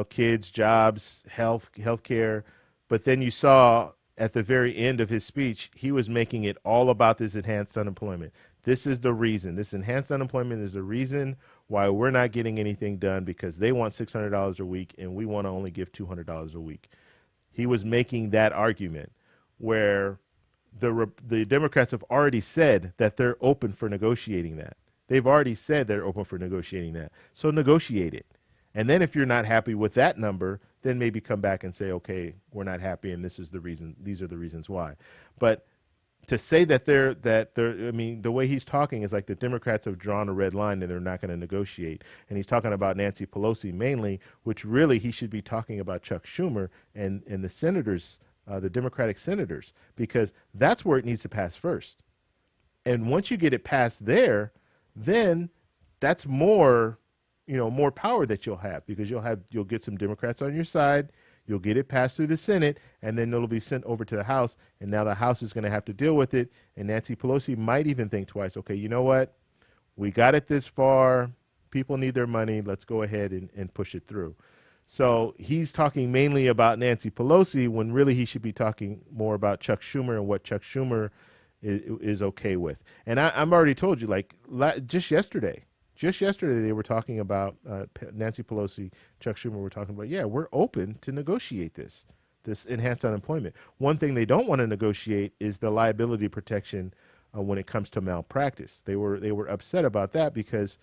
kids, jobs, healthcare, but then you saw at the very end of his speech, he was making it all about this enhanced unemployment. This is the reason. This enhanced unemployment is the reason why we're not getting anything done, because they want $600 a week and we want to only give $200 a week. He was making that argument where the Democrats have already said that they're open for negotiating that. They've already said they're open for negotiating that. So negotiate it. And then if you're not happy with that number, then maybe come back and say, okay, we're not happy and this is the reason, these are the reasons why. But to say that I mean, the way he's talking is like the Democrats have drawn a red line and they're not going to negotiate. And he's talking about Nancy Pelosi mainly, which really he should be talking about Chuck Schumer and the senators, the Democratic senators, because that's where it needs to pass first. And once you get it passed there, then that's more power that you'll have, because you'll get some Democrats on your side. You'll get it passed through the Senate, and then it'll be sent over to the House. And now the House is going to have to deal with it. And Nancy Pelosi might even think twice. Okay, you know what? We got it this far. People need their money. Let's go ahead and push it through. So he's talking mainly about Nancy Pelosi when really he should be talking more about Chuck Schumer and what Chuck Schumer is okay with. And I'm already told you, like just yesterday they were talking about Nancy Pelosi, Chuck Schumer were talking about, yeah, we're open to negotiate this enhanced unemployment. One thing they don't want to negotiate is the liability protection when it comes to malpractice. They were upset about that because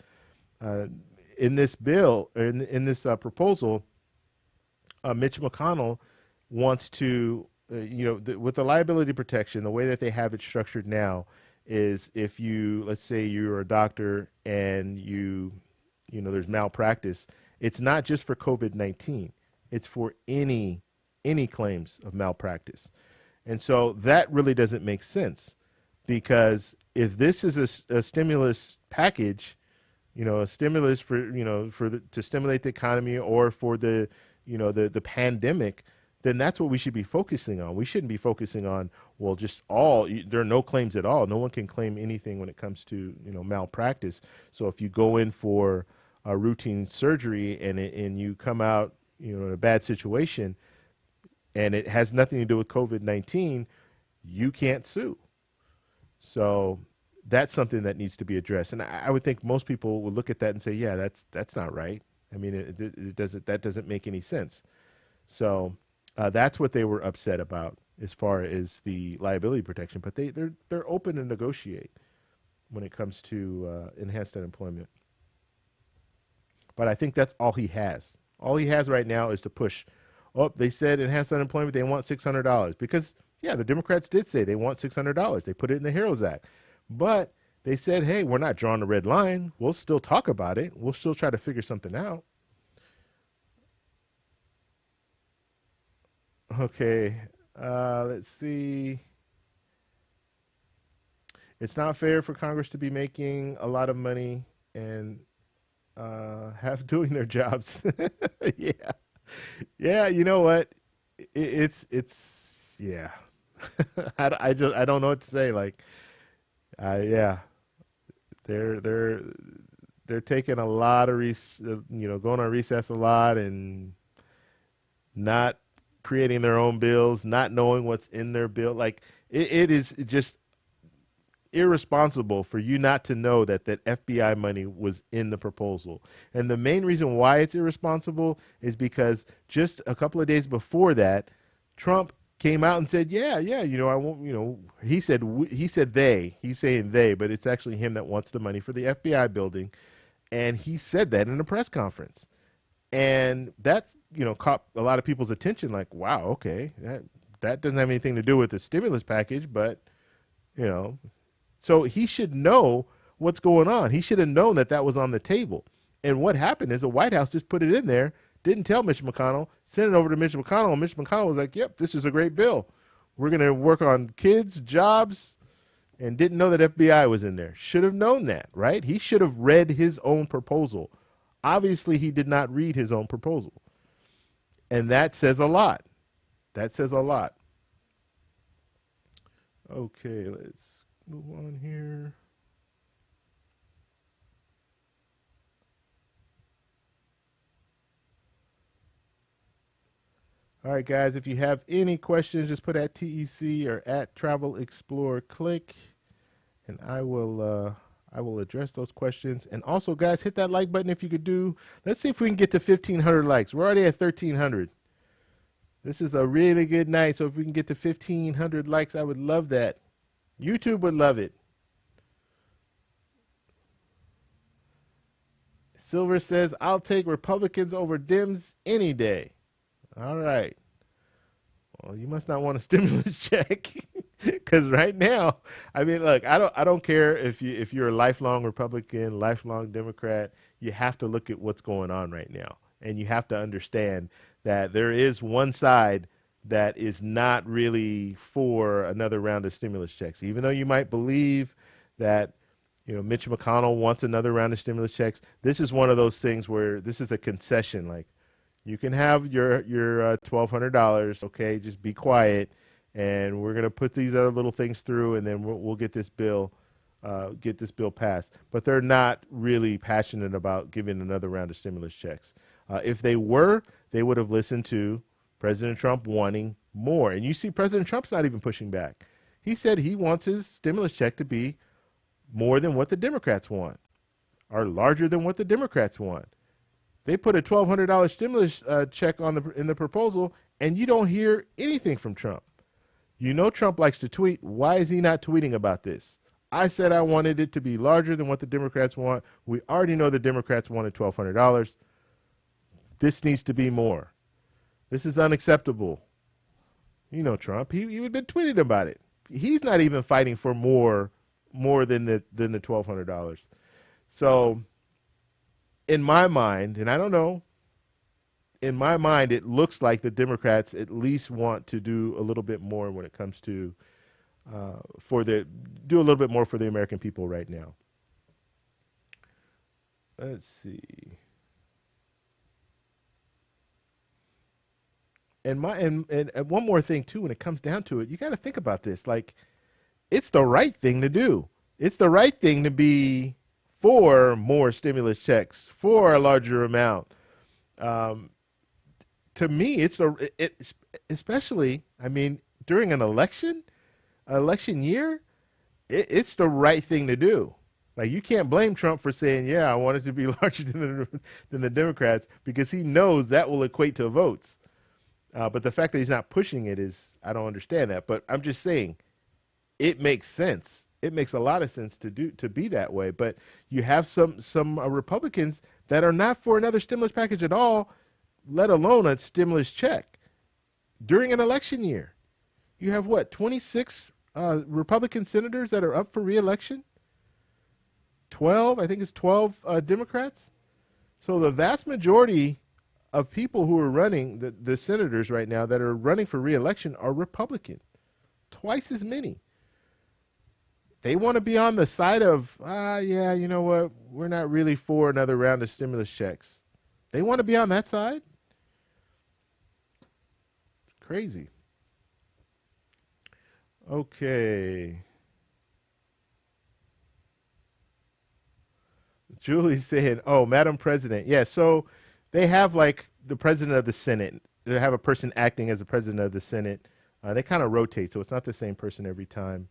in this bill, in this proposal, Mitch McConnell wants to, with the liability protection, the way that they have it structured now is if let's say you're a doctor and there's malpractice, it's not just for COVID-19, it's for any claims of malpractice. And so that really doesn't make sense, because if this is a stimulus package, a stimulus to stimulate the economy or for the pandemic, then that's what we should be focusing on. We shouldn't be focusing on, well, there are no claims at all. No one can claim anything when it comes to, malpractice. So if you go in for a routine surgery and you come out, in a bad situation and it has nothing to do with COVID-19, you can't sue. So that's something that needs to be addressed. And I would think most people would look at that and say, yeah, that's not right. I mean, that doesn't make any sense. So that's what they were upset about as far as the liability protection. But they're open to negotiate when it comes to enhanced unemployment. But I think that's all he has. All he has right now is to push. Oh, they said enhanced unemployment, they want $600. Because, yeah, the Democrats did say they want $600. They put it in the HEROES Act. But they said, hey, we're not drawing a red line. We'll still talk about it. We'll still try to figure something out. Okay, let's see. It's not fair for Congress to be making a lot of money and have doing their jobs. Yeah. Yeah, you know what? It's yeah. I don't know what to say. Like, yeah, they're taking a lot of going on recess a lot and not creating their own bills, not knowing what's in their bill. Like it is just irresponsible for you not to know that FBI money was in the proposal. And the main reason why it's irresponsible is because just a couple of days before that, Trump came out and said, yeah, I won't, he said he's saying they, but it's actually him that wants the money for the FBI building. And he said that in a press conference. And that's, caught a lot of people's attention. Like, wow, okay, that doesn't have anything to do with the stimulus package, but, so he should know what's going on. He should have known that was on the table. And what happened is the White House just put it in there didn't tell Mitch McConnell, sent it over to Mitch McConnell, and Mitch McConnell was like, yep, this is a great bill. We're going to work on kids, jobs, and didn't know that FBI was in there. Should have known that, right? He should have read his own proposal. Obviously, he did not read his own proposal. And that says a lot. That says a lot. Okay, let's move on here. All right, guys, if you have any questions, just put at TEC or at Travel Explore click, and I will address those questions. And also, guys, hit that like button if you could do. Let's see if we can get to 1,500 likes. We're already at 1,300. This is a really good night, so if we can get to 1,500 likes, I would love that. YouTube would love it. Silver says, I'll take Republicans over Dems any day. All right. Well, you must not want a stimulus check, because right now, I mean, look, I don't care if you're a lifelong Republican, lifelong Democrat. You have to look at what's going on right now, and you have to understand that there is one side that is not really for another round of stimulus checks. Even though you might believe that, Mitch McConnell wants another round of stimulus checks, this is one of those things where this is a concession. Like, you can have your $1,200, okay? Just be quiet, and we're gonna put these other little things through, and then we'll get this bill passed. But they're not really passionate about giving another round of stimulus checks. If they were, they would have listened to President Trump wanting more. And you see, President Trump's not even pushing back. He said he wants his stimulus check to be more than what the Democrats want, or larger than what the Democrats want. They put a $1,200 stimulus check in the proposal, and you don't hear anything from Trump. You know Trump likes to tweet. Why is he not tweeting about this? I said I wanted it to be larger than what the Democrats want. We already know the Democrats wanted $1,200. This needs to be more. This is unacceptable. You know Trump. He would have been tweeting about it. He's not even fighting for more than the $1,200. So, in my mind, and I don't know, in my mind, it looks like the Democrats at least want to do a little bit more when it comes to do a little bit more for the American people right now. Let's see. And one more thing too, when it comes down to it, you got to think about this. Like, it's the right thing to do. It's the right thing to be for more stimulus checks, for a larger amount. To me, especially, I mean, during an election year, it's the right thing to do. Like, you can't blame Trump for saying, yeah, I want it to be larger than the Democrats, because he knows that will equate to votes. But the fact that he's not pushing it I don't understand that. But I'm just saying, it makes sense. It makes a lot of sense to be that way. But you have some Republicans that are not for another stimulus package at all, let alone a stimulus check during an election year. You have 26 Republican senators that are up for re-election? 12, I think it's 12 Democrats. So the vast majority of people who are running, the senators right now that are running for re-election, are Republican. Twice as many. They want to be on the side of, yeah, you know what, we're not really for another round of stimulus checks. They want to be on that side? Crazy. Okay. Julie's saying, oh, Madam President. Yeah, so they have like the president of the Senate. They have a person acting as the president of the Senate. They kind of rotate, so it's not the same person every time.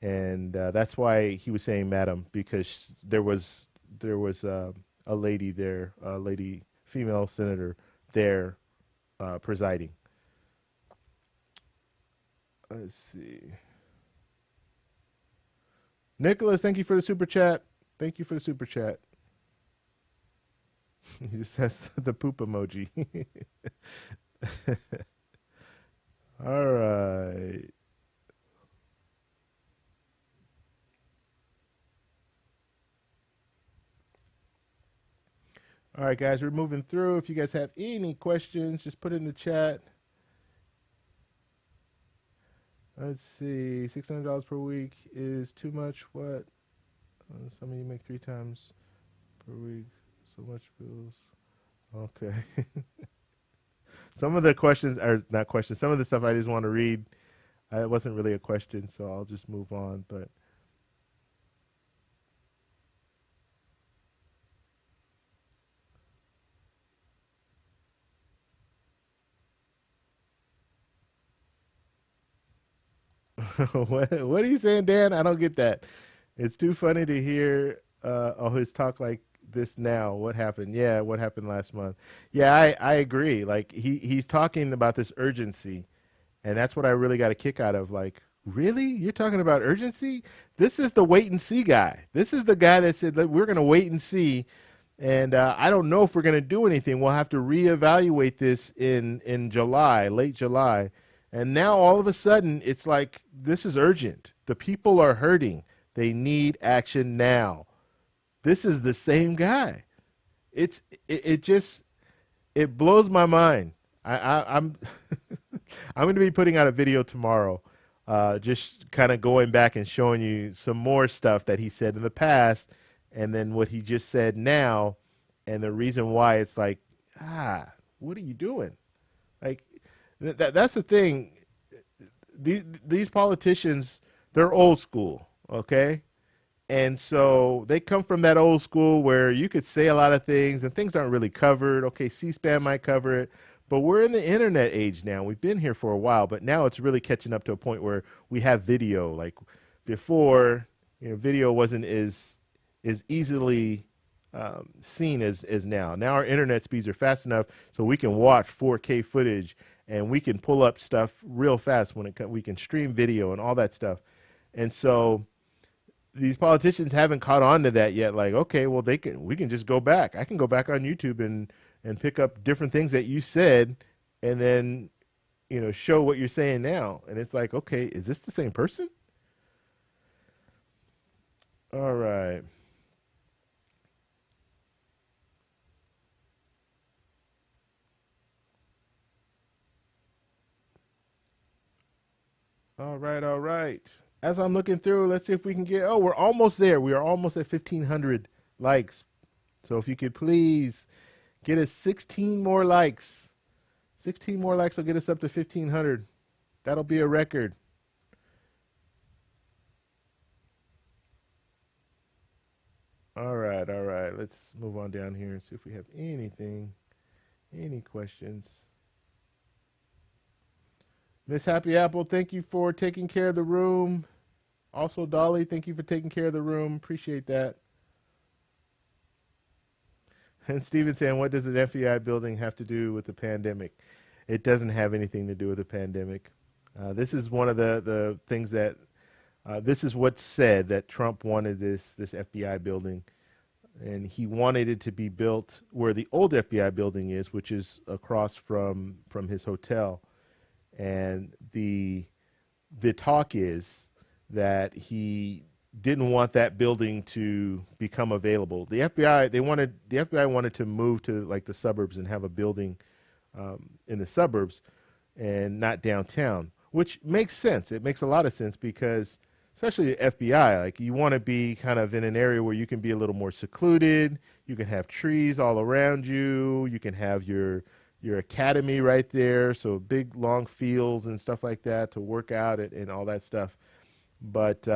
And that's why he was saying Madam, because there was a lady there, female senator there presiding. Let's see. Nicholas, thank you for the super chat. Thank you for the super chat. He just has the poop emoji. All right. All right, guys, we're moving through. If you guys have any questions, just put it in the chat. Let's see. $600 per week is too much. What? Some of you make 3 times per week. So much bills. Okay. Some of the questions are not questions. Some of the stuff I just want to read. It wasn't really a question, so I'll just move on. But what are you saying, Dan? I don't get that. It's too funny to hear his talk like this now. What happened? Yeah, what happened last month? Yeah, I agree. Like he's talking about this urgency, and that's what I really got a kick out of. Like, really? You're talking about urgency? This is the wait and see guy. This is the guy that said, we're going to wait and see. And I don't know if we're going to do anything. We'll have to reevaluate this in July, late July. And now all of a sudden, it's like, this is urgent. The people are hurting. They need action now. This is the same guy. It just blows my mind. I'm I'm going to be putting out a video tomorrow, just kind of going back and showing you some more stuff that he said in the past, and then what he just said now, and the reason why it's like, what are you doing? Like, that's the thing. These politicians, they're old school, okay? And so they come from that old school where you could say a lot of things and things aren't really covered. Okay, C-SPAN might cover it, but we're in the internet age now. We've been here for a while, but now it's really catching up to a point where we have video. Like before, video wasn't as easily seen as now. Now our internet speeds are fast enough so we can watch 4K footage and we can pull up stuff real fast when we can stream video and all that stuff. And so these politicians haven't caught on to that yet. Like, okay, well, we can just go back. I can go back on YouTube and pick up different things that you said and then, show what you're saying now. And it's like, okay, is this the same person? All right. All right, all right. As I'm looking through, let's see if we can get, we're almost there. We are almost at 1,500 likes. So if you could please get us 16 more likes. 16 more likes will get us up to 1,500. That'll be a record. All right, all right. Let's move on down here and see if we have any questions. Miss Happy Apple, thank you for taking care of the room. Also, Dolly, thank you for taking care of the room. Appreciate that. And Steven saying, what does an FBI building have to do with the pandemic? It doesn't have anything to do with the pandemic. This is one of the things that, this is what's said, that Trump wanted this FBI building. And he wanted it to be built where the old FBI building is, which is across from his hotel. And the talk is that he didn't want that building to become available. The FBI wanted to move to like the suburbs and have a building in the suburbs and not downtown, which makes sense. It makes a lot of sense because especially the FBI, like you want to be kind of in an area where you can be a little more secluded. You can have trees all around you. You can have your academy right there, so big long fields and stuff like that to work out and all that stuff. But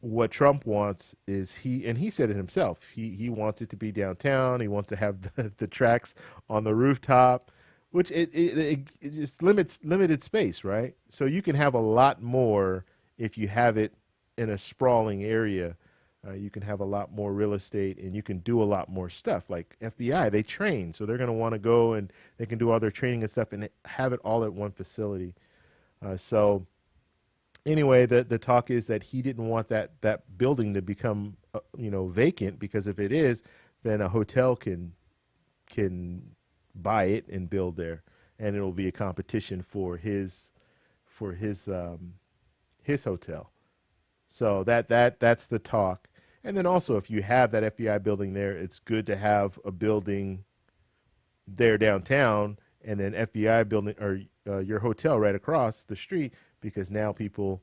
what Trump wants is he said it himself. He wants it to be downtown. He wants to have the tracks on the rooftop, which it just limited space, right? So you can have a lot more if you have it in a sprawling area. You can have a lot more real estate and you can do a lot more stuff. Like FBI, they train, so they're going to want to go and they can do all their training and stuff and have it all at one facility. So anyway, the talk is that he didn't want that building to become vacant, because if it is, then a hotel can buy it and build there, and it will be a competition for his hotel. So that's the talk. And then also, if you have that FBI building there, it's good to have a building there downtown and then FBI building or your hotel right across the street, because now people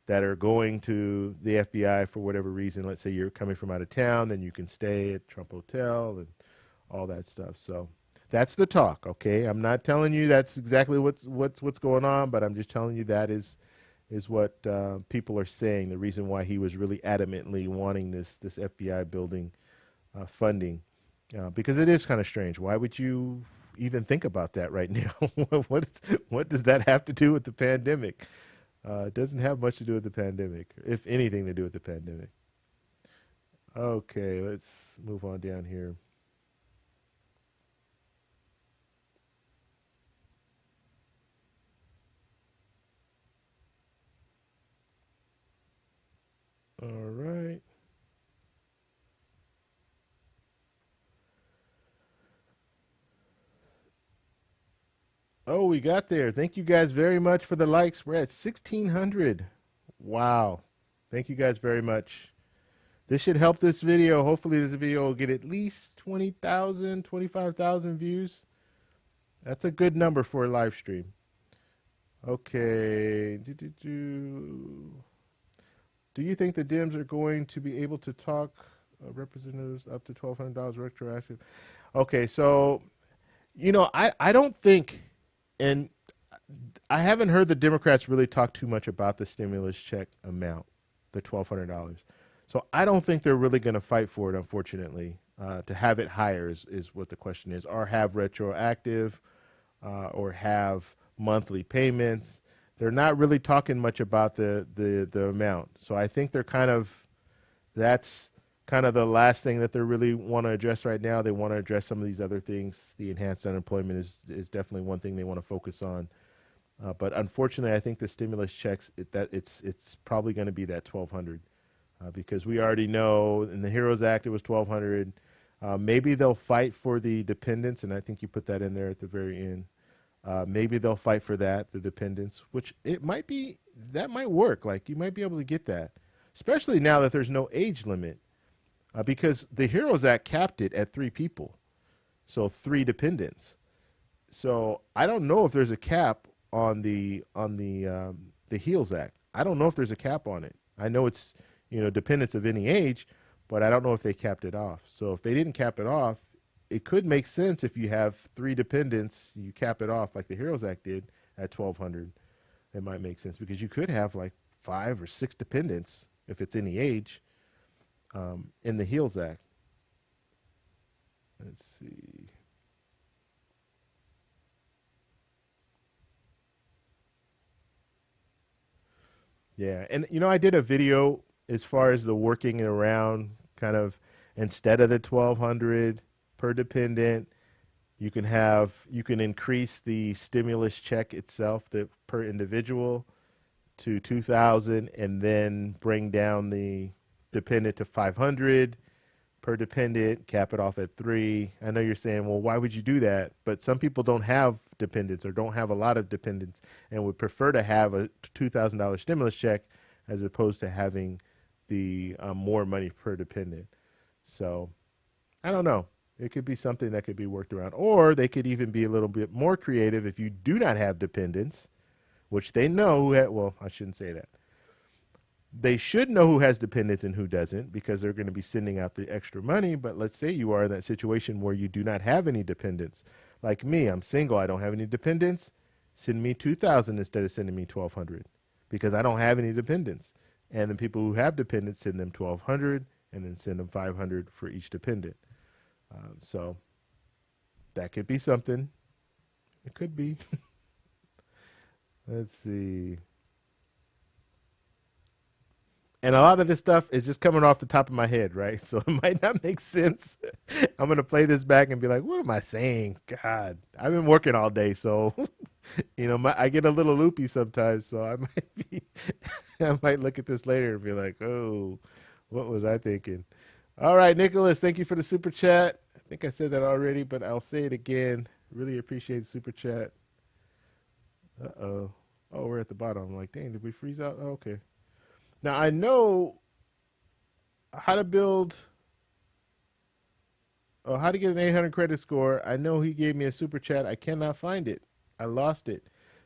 that are going to the FBI for whatever reason, let's say you're coming from out of town, then you can stay at Trump Hotel and all that stuff. So that's the talk, okay? I'm not telling you that's exactly what's going on, but I'm just telling you that is what people are saying. The reason why he was really adamantly wanting this FBI building funding, because it is kind of strange. Why would you even think about that right now? What does that have to do with the pandemic? It doesn't have much to do with the pandemic, if anything to do with the pandemic. Okay, let's move on down here. All right. Oh, we got there. Thank you guys very much for the likes. We're at 1,600. Wow. Thank you guys very much. This should help this video. Hopefully this video will get at least 20,000, 25,000 views. That's a good number for a live stream. Okay. Do you think the Dems are going to be able to talk representatives up to $1,200 retroactive? Okay, so, I don't think, and I haven't heard the Democrats really talk too much about the stimulus check amount, the $1,200. So I don't think they're really going to fight for it, unfortunately. To have it higher is what the question is, or have retroactive, or have monthly payments. They're not really talking much about the amount. So I think that's kind of the last thing that they really want to address right now. They want to address some of these other things. The enhanced unemployment is definitely one thing they want to focus on. But unfortunately, I think the stimulus checks, it's probably going to be that 1,200, because we already know in the HEROES Act it was 1,200. Maybe they'll fight for the dependents, and I think you put that in there at the very end. Maybe they'll fight for that, the dependents, which that might work. Like, you might be able to get that, especially now that there's no age limit, because the HEROES Act capped it at 3 people, so 3 dependents. So I don't know if there's a cap on the HEALS Act. I don't know if there's a cap on it. I know it's dependents of any age, but I don't know if they capped it off. So if they didn't cap it off, it could make sense if you have 3 dependents, you cap it off like the HEROES Act did at 1,200. It might make sense, because you could have like 5 or 6 dependents if it's any age in the HEALS Act. Let's see. Yeah, and I did a video as far as the working around, kind of, instead of the 1,200 per dependent, you can increase the stimulus check itself, the per individual, to 2,000, and then bring down the dependent to 500 per dependent, cap it off at 3. I know you're saying, well, why would you do that? But some people don't have dependents or don't have a lot of dependents and would prefer to have a $2,000 stimulus check as opposed to having the more money per dependent. So I don't know. It could be something that could be worked around. Or they could even be a little bit more creative if you do not have dependents, which they know well, I shouldn't say that. They should know who has dependents and who doesn't, because they're going to be sending out the extra money. But let's say you are in that situation where you do not have any dependents. Like me, I'm single, I don't have any dependents. Send me 2,000 instead of sending me 1,200, because I don't have any dependents. And the people who have dependents, send them 1,200 and then send them 500 for each dependent. So that could be something. It could be. Let's see. And a lot of this stuff is just coming off the top of my head, right? So it might not make sense. I'm going to play this back and be like, what am I saying? God, I've been working all day. So, I get a little loopy sometimes. So I might look at this later and be like, oh, what was I thinking? All right, Nicholas, thank you for the super chat. I think I said that already, but I'll say it again. Really appreciate the super chat. Uh-oh. Oh, we're at the bottom. I'm like, dang, did we freeze out? Oh, okay. Now, I know how to build, oh, how to get an 800 credit score. I know he gave me a super chat. I cannot find it. I lost it.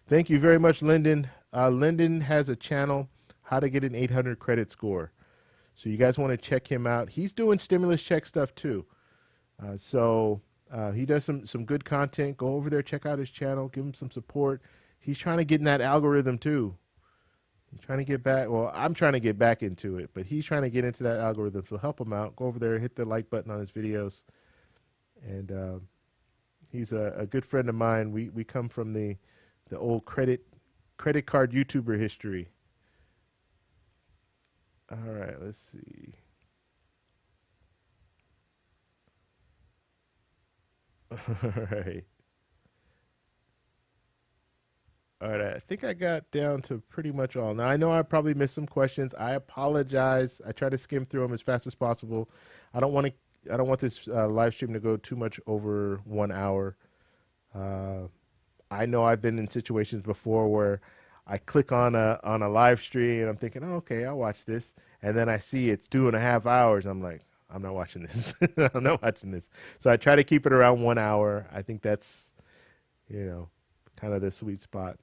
Thank you very much, Lyndon. Lyndon has a channel, How to Get an 800 Credit Score. So you guys want to check him out. He's doing stimulus check stuff too. So he does some good content. Go over there, check out his channel, give him some support. He's trying to get in that algorithm too. He's trying to get back. Well, I'm trying to get back into it, but he's trying to get into that algorithm. So help him out. Go over there, hit the like button on his videos. And he's a good friend of mine. We come from the old credit card YouTuber history. All right, let's see. All right. All right, I think I got down to pretty much all. Now, I know I probably missed some questions. I apologize. I try to skim through them as fast as possible. I don't want this live stream to go too much over 1 hour. I know I've been in situations before where I click on a live stream and I'm thinking, oh, okay, I'll watch this. And then I see it's 2.5 hours. I'm like, I'm not watching this. I'm not watching this. So I try to keep it around 1 hour. I think that's, kind of the sweet spot.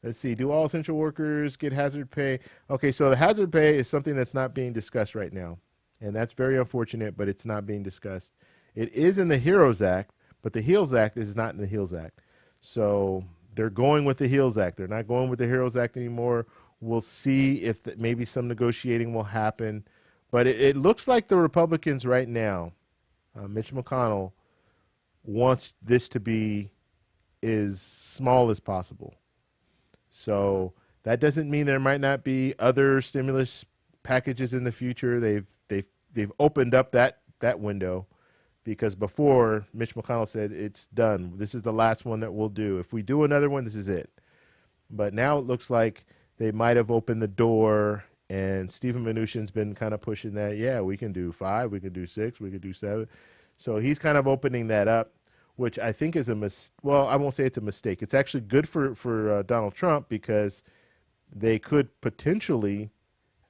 Let's see. Do all essential workers get hazard pay? Okay, so the hazard pay is something that's not being discussed right now. And that's very unfortunate, but it's not being discussed. It is in the HEROES Act, but the HEALS Act is not in the HEALS Act. So they're going with the HEALS Act. They're not going with the HEROES Act anymore. We'll see if maybe some negotiating will happen. But it looks like the Republicans right now, Mitch McConnell, wants this to be as small as possible. So that doesn't mean there might not be other stimulus packages in the future. They've opened up that window, because before Mitch McConnell said it's done. This is the last one that we'll do. If we do another one, this is it. But now it looks like they might have opened the door, and Stephen Mnuchin's been kind of pushing that. Yeah, we can do 5, we can do 6, we can do 7. So he's kind of opening that up, which I think is well, I won't say it's a mistake. It's actually good for Donald Trump, because they could potentially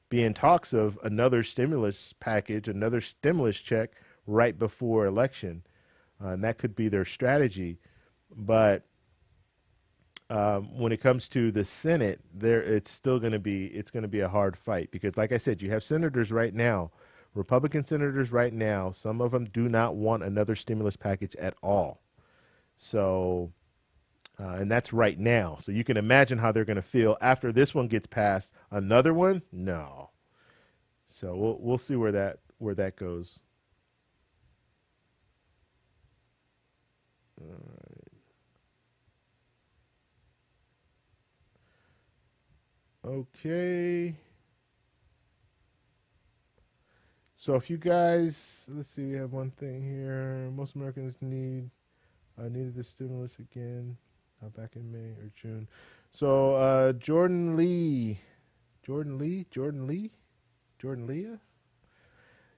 be in talks of another stimulus package, another stimulus check right before election. And that could be their strategy. But when it comes to the Senate, it's going to be a hard fight, because like I said, you have senators right now, Republican senators right now, some of them do not want another stimulus package at all. So, and that's right now. So you can imagine how they're going to feel after this one gets passed. Another one? No. So we'll see where that goes. All right. Okay. So if you guys, let's see, we have one thing here. Most Americans needed the stimulus again back in May or June. So Jordan Lee,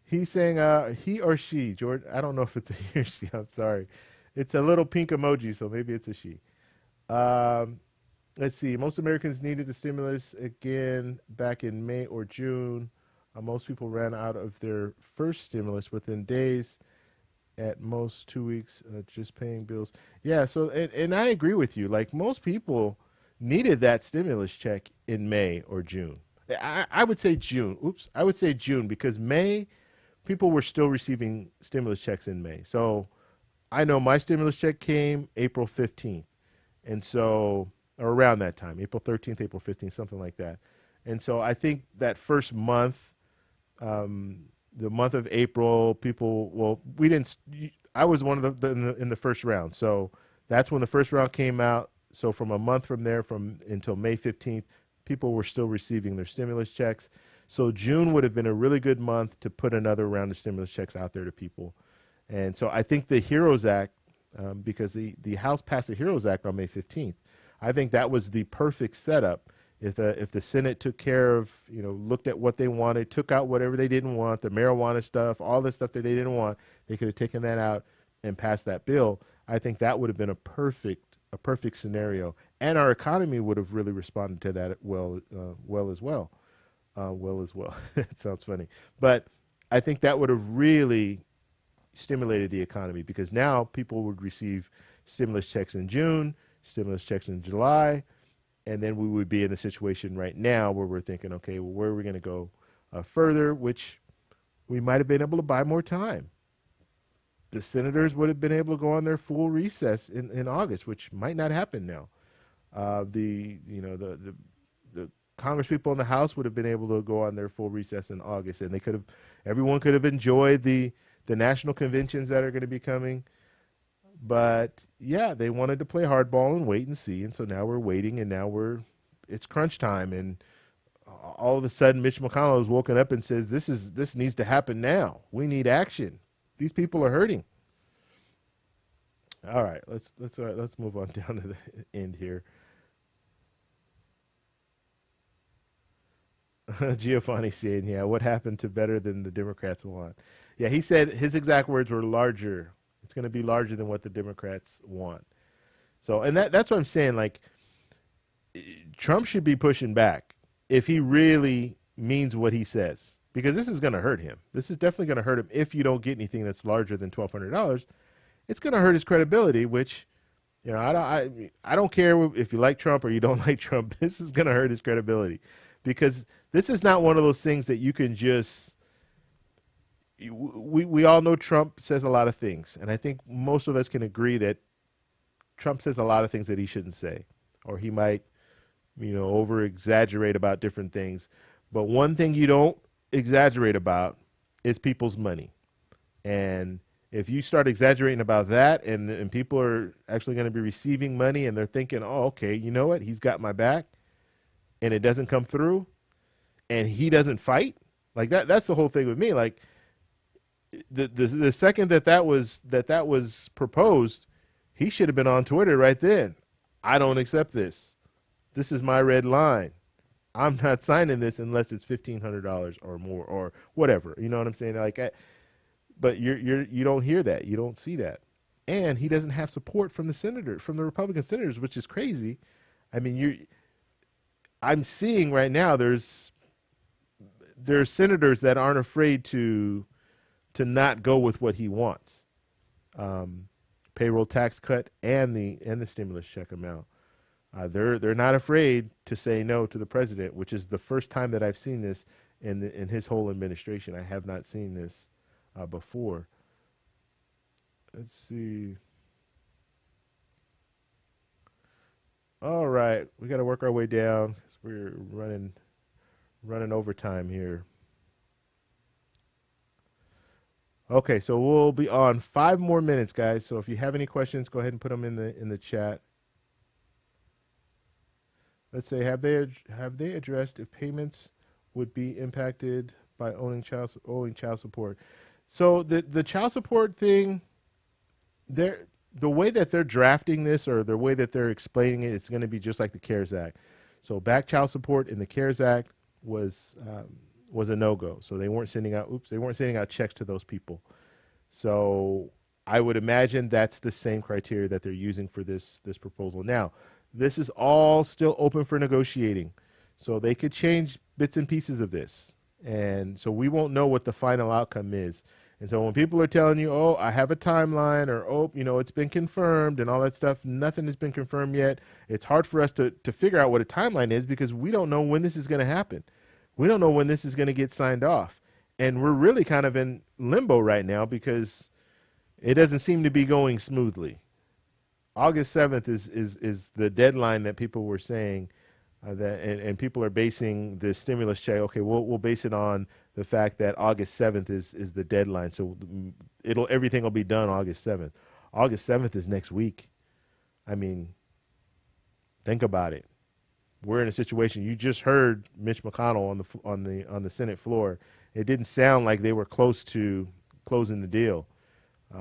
he's saying he or she, Jordan, I don't know if it's a he or she, I'm sorry. It's a little pink emoji, so maybe it's a she. Let's see, most Americans needed the stimulus again back in May or June. Most people ran out of their first stimulus within days, at most 2 weeks, just paying bills. Yeah, so, and I agree with you. Like, most people needed that stimulus check in May or June. I would say June. I would say June, because May, people were still receiving stimulus checks in May. So I know my stimulus check came April 15th. And so, or around that time, April 13th, April 15th, something like that. And so I think that first month, the month of April, I was one of in the first round. So that's when the first round came out. So from a month from there, until May 15th, people were still receiving their stimulus checks. So June would have been a really good month to put another round of stimulus checks out there to people. And so I think the HEROES Act, because the House passed the HEROES Act on May 15th, I think that was the perfect setup. If the Senate took care of, looked at what they wanted, took out whatever they didn't want, the marijuana stuff, all the stuff that they didn't want, they could have taken that out and passed that bill. I think that would have been a perfect scenario, and our economy would have really responded to that well as well. It sounds funny, but I think that would have really stimulated the economy, because now people would receive stimulus checks in June, stimulus checks in July, and then we would be in a situation right now where we're thinking, okay, well, where are we going to go further, which we might have been able to buy more time. The senators would have been able to go on their full recess in August, which might not happen now. The Congress people in the House would have been able to go on their full recess in August, and everyone could have enjoyed the national conventions that are going to be coming. But yeah, they wanted to play hardball and wait and see, and so now we're waiting, and now it's crunch time, and all of a sudden Mitch McConnell has woken up and says this needs to happen now. We need action. These people are hurting. All right, let's move on down to the end here. Giovanni saying, yeah, what happened to better than the Democrats want? Yeah, he said his exact words were larger. It's going to be larger than what the Democrats want. So, and that's what I'm saying. Like, Trump should be pushing back if he really means what he says, because this is going to hurt him. This is definitely going to hurt him if you don't get anything that's larger than $1,200. It's going to hurt his credibility, which, I don't care if you like Trump or you don't like Trump. This is going to hurt his credibility, because this is not one of those things that you can just. We all know Trump says a lot of things, and I think most of us can agree that Trump says a lot of things that he shouldn't say, or he might, over exaggerate about different things. But one thing you don't exaggerate about is people's money. And if you start exaggerating about that, and people are actually going to be receiving money, and they're thinking, oh, okay, you know what, he's got my back, and it doesn't come through, and he doesn't fight, like that's the whole thing with me. Like, the second that was proposed, he should have been on Twitter right then. I don't accept this. This is my red line. I'm not signing this unless it's $1,500 or more or whatever. You know what I'm saying? Like, but you don't hear that. You don't see that. And he doesn't have support from the Republican senators, which is crazy. I mean, I'm seeing right now there's senators that aren't afraid to not go with what he wants. Payroll tax cut and the stimulus check amount. They're not afraid to say no to the president, which is the first time that I've seen this in his whole administration. I have not seen this before. Let's see. All right, we got to work our way down because we're running overtime here. Okay, so we'll be on 5 more minutes, guys. So if you have any questions, go ahead and put them in the chat. Let's say, have they addressed if payments would be impacted by owing child support? So the child support thing, the way that they're drafting this, or the way that they're explaining it, it's going to be just like the CARES Act. So back child support in the CARES Act was a no-go. So they weren't sending out checks to those people. So I would imagine that's the same criteria that they're using for this proposal. Now, this is all still open for negotiating. So they could change bits and pieces of this. And so we won't know what the final outcome is. And so when people are telling you, oh, I have a timeline, or, oh, it's been confirmed and all that stuff, nothing has been confirmed yet. It's hard for us to figure out what a timeline is, because we don't know when this is going to happen. We don't know when this is going to get signed off. And we're really kind of in limbo right now, because it doesn't seem to be going smoothly. August 7th is the deadline that people were saying, and people are basing the stimulus check. Okay, we'll base it on the fact that August 7th is the deadline. So everything will be done August 7th. August 7th is next week. I mean, think about it. We're in a situation. You just heard Mitch McConnell on the Senate floor. It didn't sound like they were close to closing the deal.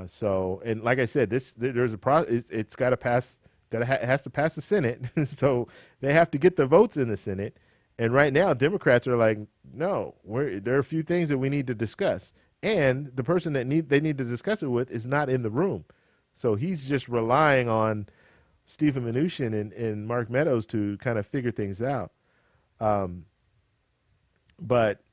So, and like I said, there's a process. It's got to pass. It has to pass the Senate. So they have to get the votes in the Senate. And right now, Democrats are like, no, there are a few things that we need to discuss. And the person that they need to discuss it with is not in the room. So he's just relying on Stephen Mnuchin and Mark Meadows to kind of figure things out. But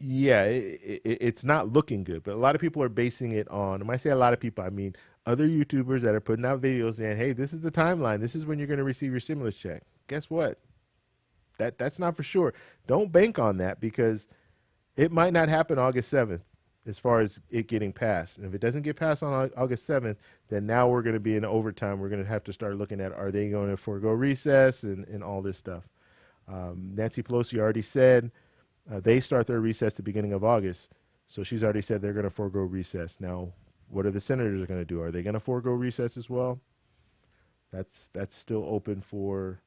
Yeah, it's not looking good, but a lot of people are basing it on, and when I say a lot of people, I mean other YouTubers that are putting out videos saying, hey, this is the timeline. This is when you're going to receive your stimulus check. Guess what? That's not for sure. Don't bank on that because it might not happen August 7th as far as it getting passed. And if it doesn't get passed on August 7th, then now we're going to be in overtime. We're going to have to start looking at, are they going to forego recess and all this stuff. Nancy Pelosi already said they start their recess at the beginning of August. So she's already said they're going to forego recess. Now, what are the senators going to do? Are they going to forego recess as well? That's still open for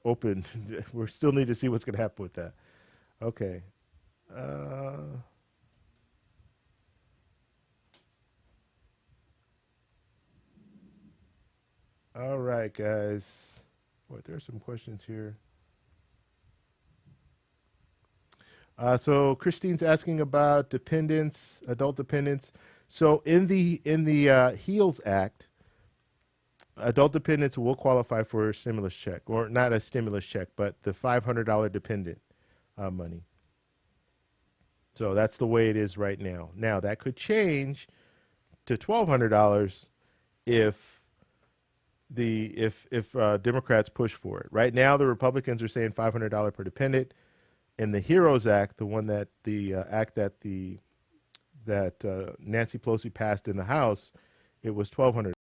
open. We still need to see what's going to happen with that. Okay. Uh, all right, guys. What? There are some questions here. So Christine's asking about dependents, adult dependents. So in the HEALS Act, adult dependents will qualify for a stimulus check, or not a stimulus check, but the $500 dependent money. So that's the way it is right now. Now that could change to $1,200 if if Democrats push for it. Right now, the Republicans are saying $500 per dependent. In the HEROES Act, the one that the act that Nancy Pelosi passed in the House, it was $1,200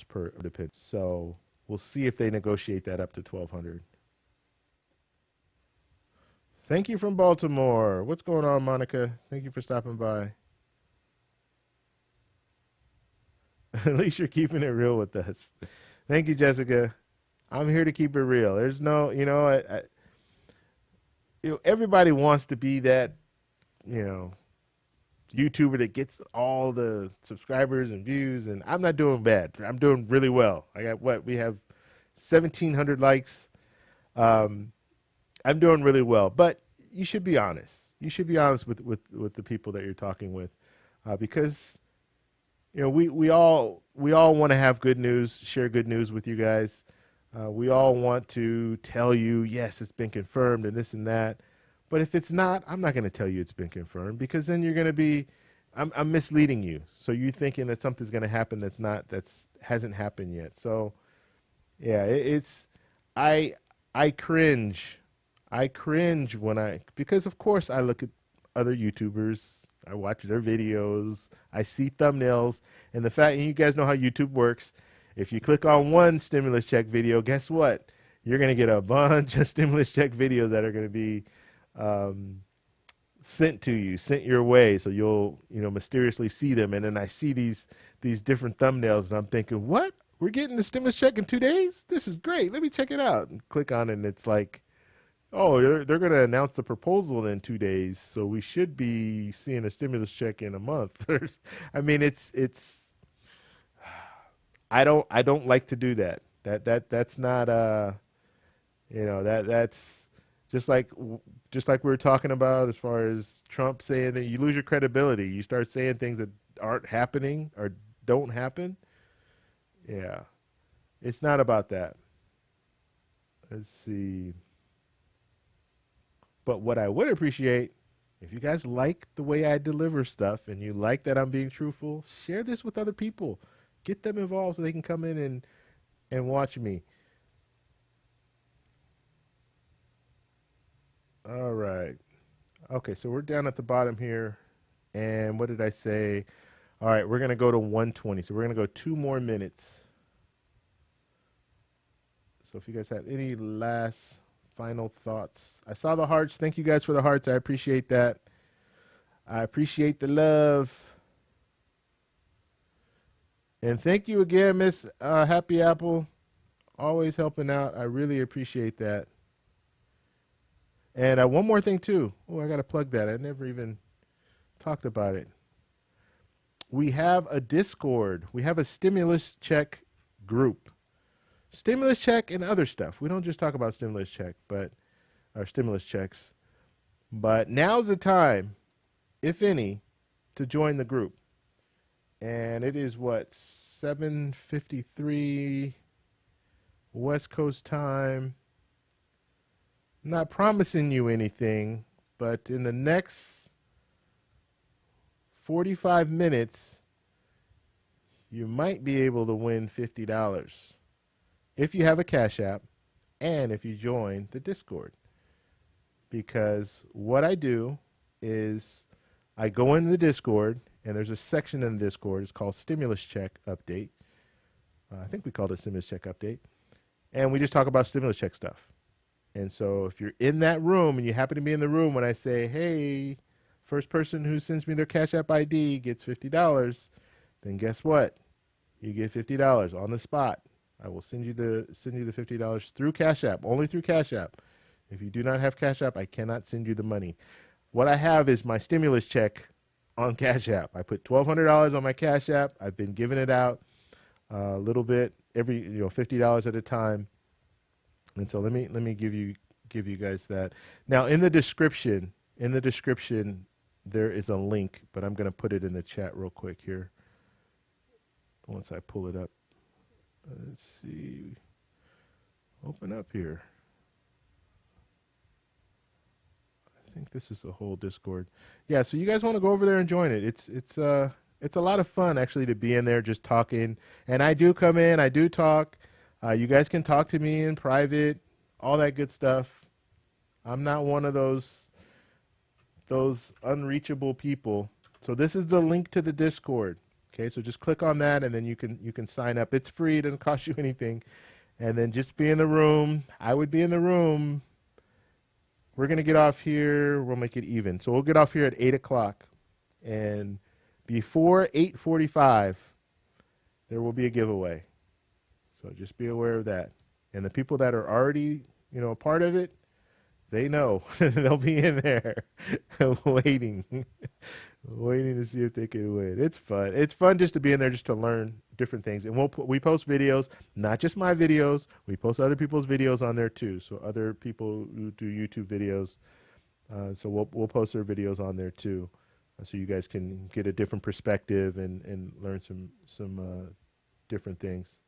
per dependent. So we'll see if they negotiate that up to $1,200. Thank you from Baltimore. What's going on, Monica? Thank you for stopping by. At least you're keeping it real with us. Thank you, Jessica. I'm here to keep it real. There's no, everybody wants to be that, you know, YouTuber that gets all the subscribers and views, and I'm not doing bad. I'm doing really well. I got we have 1,700 likes. I'm doing really well, but you should be honest. You should be honest with the people that you're talking with, because we all want to have good news, share good news with you guys. We all want to tell you, yes, it's been confirmed and this and that. But if it's not, I'm not going to tell you it's been confirmed, because then you're going to be, I'm misleading you. So you're thinking that something's going to happen that's hasn't happened yet. So yeah, I cringe. I cringe because of course I look at other YouTubers, I watch their videos, I see thumbnails, and the fact, and you guys know how YouTube works. If you click on one stimulus check video, guess what? You're going to get a bunch of stimulus check videos that are going to be sent to you, sent your way. So you'll, mysteriously see them. And then I see these different thumbnails, and I'm thinking, what? We're getting the stimulus check in 2 days? This is great. Let me check it out. And click on it, and it's like, oh, they're going to announce the proposal in 2 days, so we should be seeing a stimulus check in a month. I mean, it's. I don't like to do that. That's not that's just like we were talking about as far as Trump saying that you lose your credibility. You start saying things that aren't happening or don't happen. Yeah, it's not about that. Let's see. But what I would appreciate, if you guys like the way I deliver stuff and you like that I'm being truthful, share this with other people. Get them involved so they can come in and watch me. All right. Okay, so we're down at the bottom here. And what did I say? All right, we're going to go to 120. So we're going to go 2 more minutes. So if you guys have any last final thoughts. I saw the hearts. Thank you guys for the hearts. I appreciate that. I appreciate the love. And thank you again, Miss Happy Apple. Always helping out. I really appreciate that. And one more thing, too. Oh, I got to plug that. I never even talked about it. We have a Discord. We have a stimulus check group. Stimulus check and other stuff. We don't just talk about stimulus check, but our stimulus checks. But now's the time, if any, to join the group. And it is what, 7:53 West Coast time. I'm not promising you anything, but in the next 45 minutes, you might be able to win $50 if you have a Cash App and if you join the Discord. Because what I do is I go into the Discord, and there's a section in the Discord. It's called Stimulus Check Update. I think we called it Stimulus Check Update. And we just talk about stimulus check stuff. And so if you're in that room and you happen to be in the room when I say, hey, first person who sends me their Cash App ID gets $50, then guess what? You get $50 on the spot. I will send you the $50 through Cash App, only through Cash App. If you do not have Cash App, I cannot send you the money. What I have is my stimulus check on Cash App. I put $1,200 on my Cash App. I've been giving it out a little bit, every $50 at a time. And so let me give you guys that. Now in the description there is a link, but I'm going to put it in the chat real quick here. Once I pull it up. Let's see. Open up here. I think this is the whole Discord. Yeah, so you guys want to go over there and join it. It's a lot of fun actually to be in there just talking. And I do come in, I do talk. You guys can talk to me in private, all that good stuff. I'm not one of those unreachable people. So this is the link to the Discord. Okay, so just click on that and then you can sign up. It's free, it doesn't cost you anything. And then just be in the room. I would be in the room. We're going to get off here. We'll make it even. So we'll get off here at 8 o'clock. And before 8:45, there will be a giveaway. So just be aware of that. And the people that are already, a part of it, they know. They'll be in there waiting to see if they can win. It's fun. It's fun just to be in there just to learn different things. And we post videos, not just my videos. We post other people's videos on there too. So other people who do YouTube videos. So we'll post their videos on there too. So you guys can get a different perspective and learn some different things.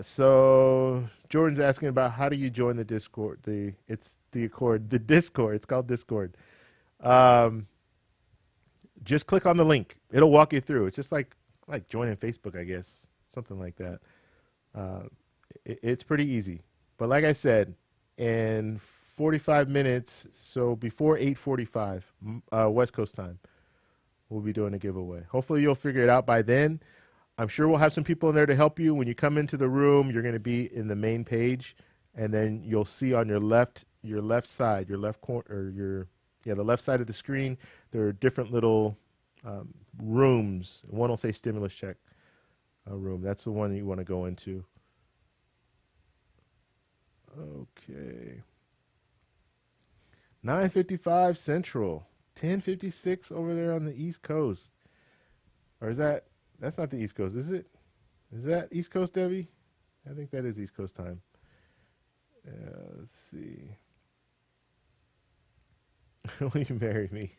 So Jordan's asking about how do you join the Discord? It's Discord. It's called Discord. Just click on the link. It'll walk you through. It's just like joining Facebook, I guess, something like that. It's pretty easy. But like I said, in 45 minutes, so before 8:45 West Coast time, we'll be doing a giveaway. Hopefully you'll figure it out by then. I'm sure we'll have some people in there to help you. When you come into the room, you're going to be in the main page, and then you'll see on your left side, your left corner, or the left side of the screen, there are different little rooms. One will say stimulus check room. That's the one you want to go into. Okay. 9:55 Central, 10:56 over there on the East Coast. Or is that's not the East Coast, is it? Is that East Coast, Debbie? I think that is East Coast time. Let's see. Will you marry me?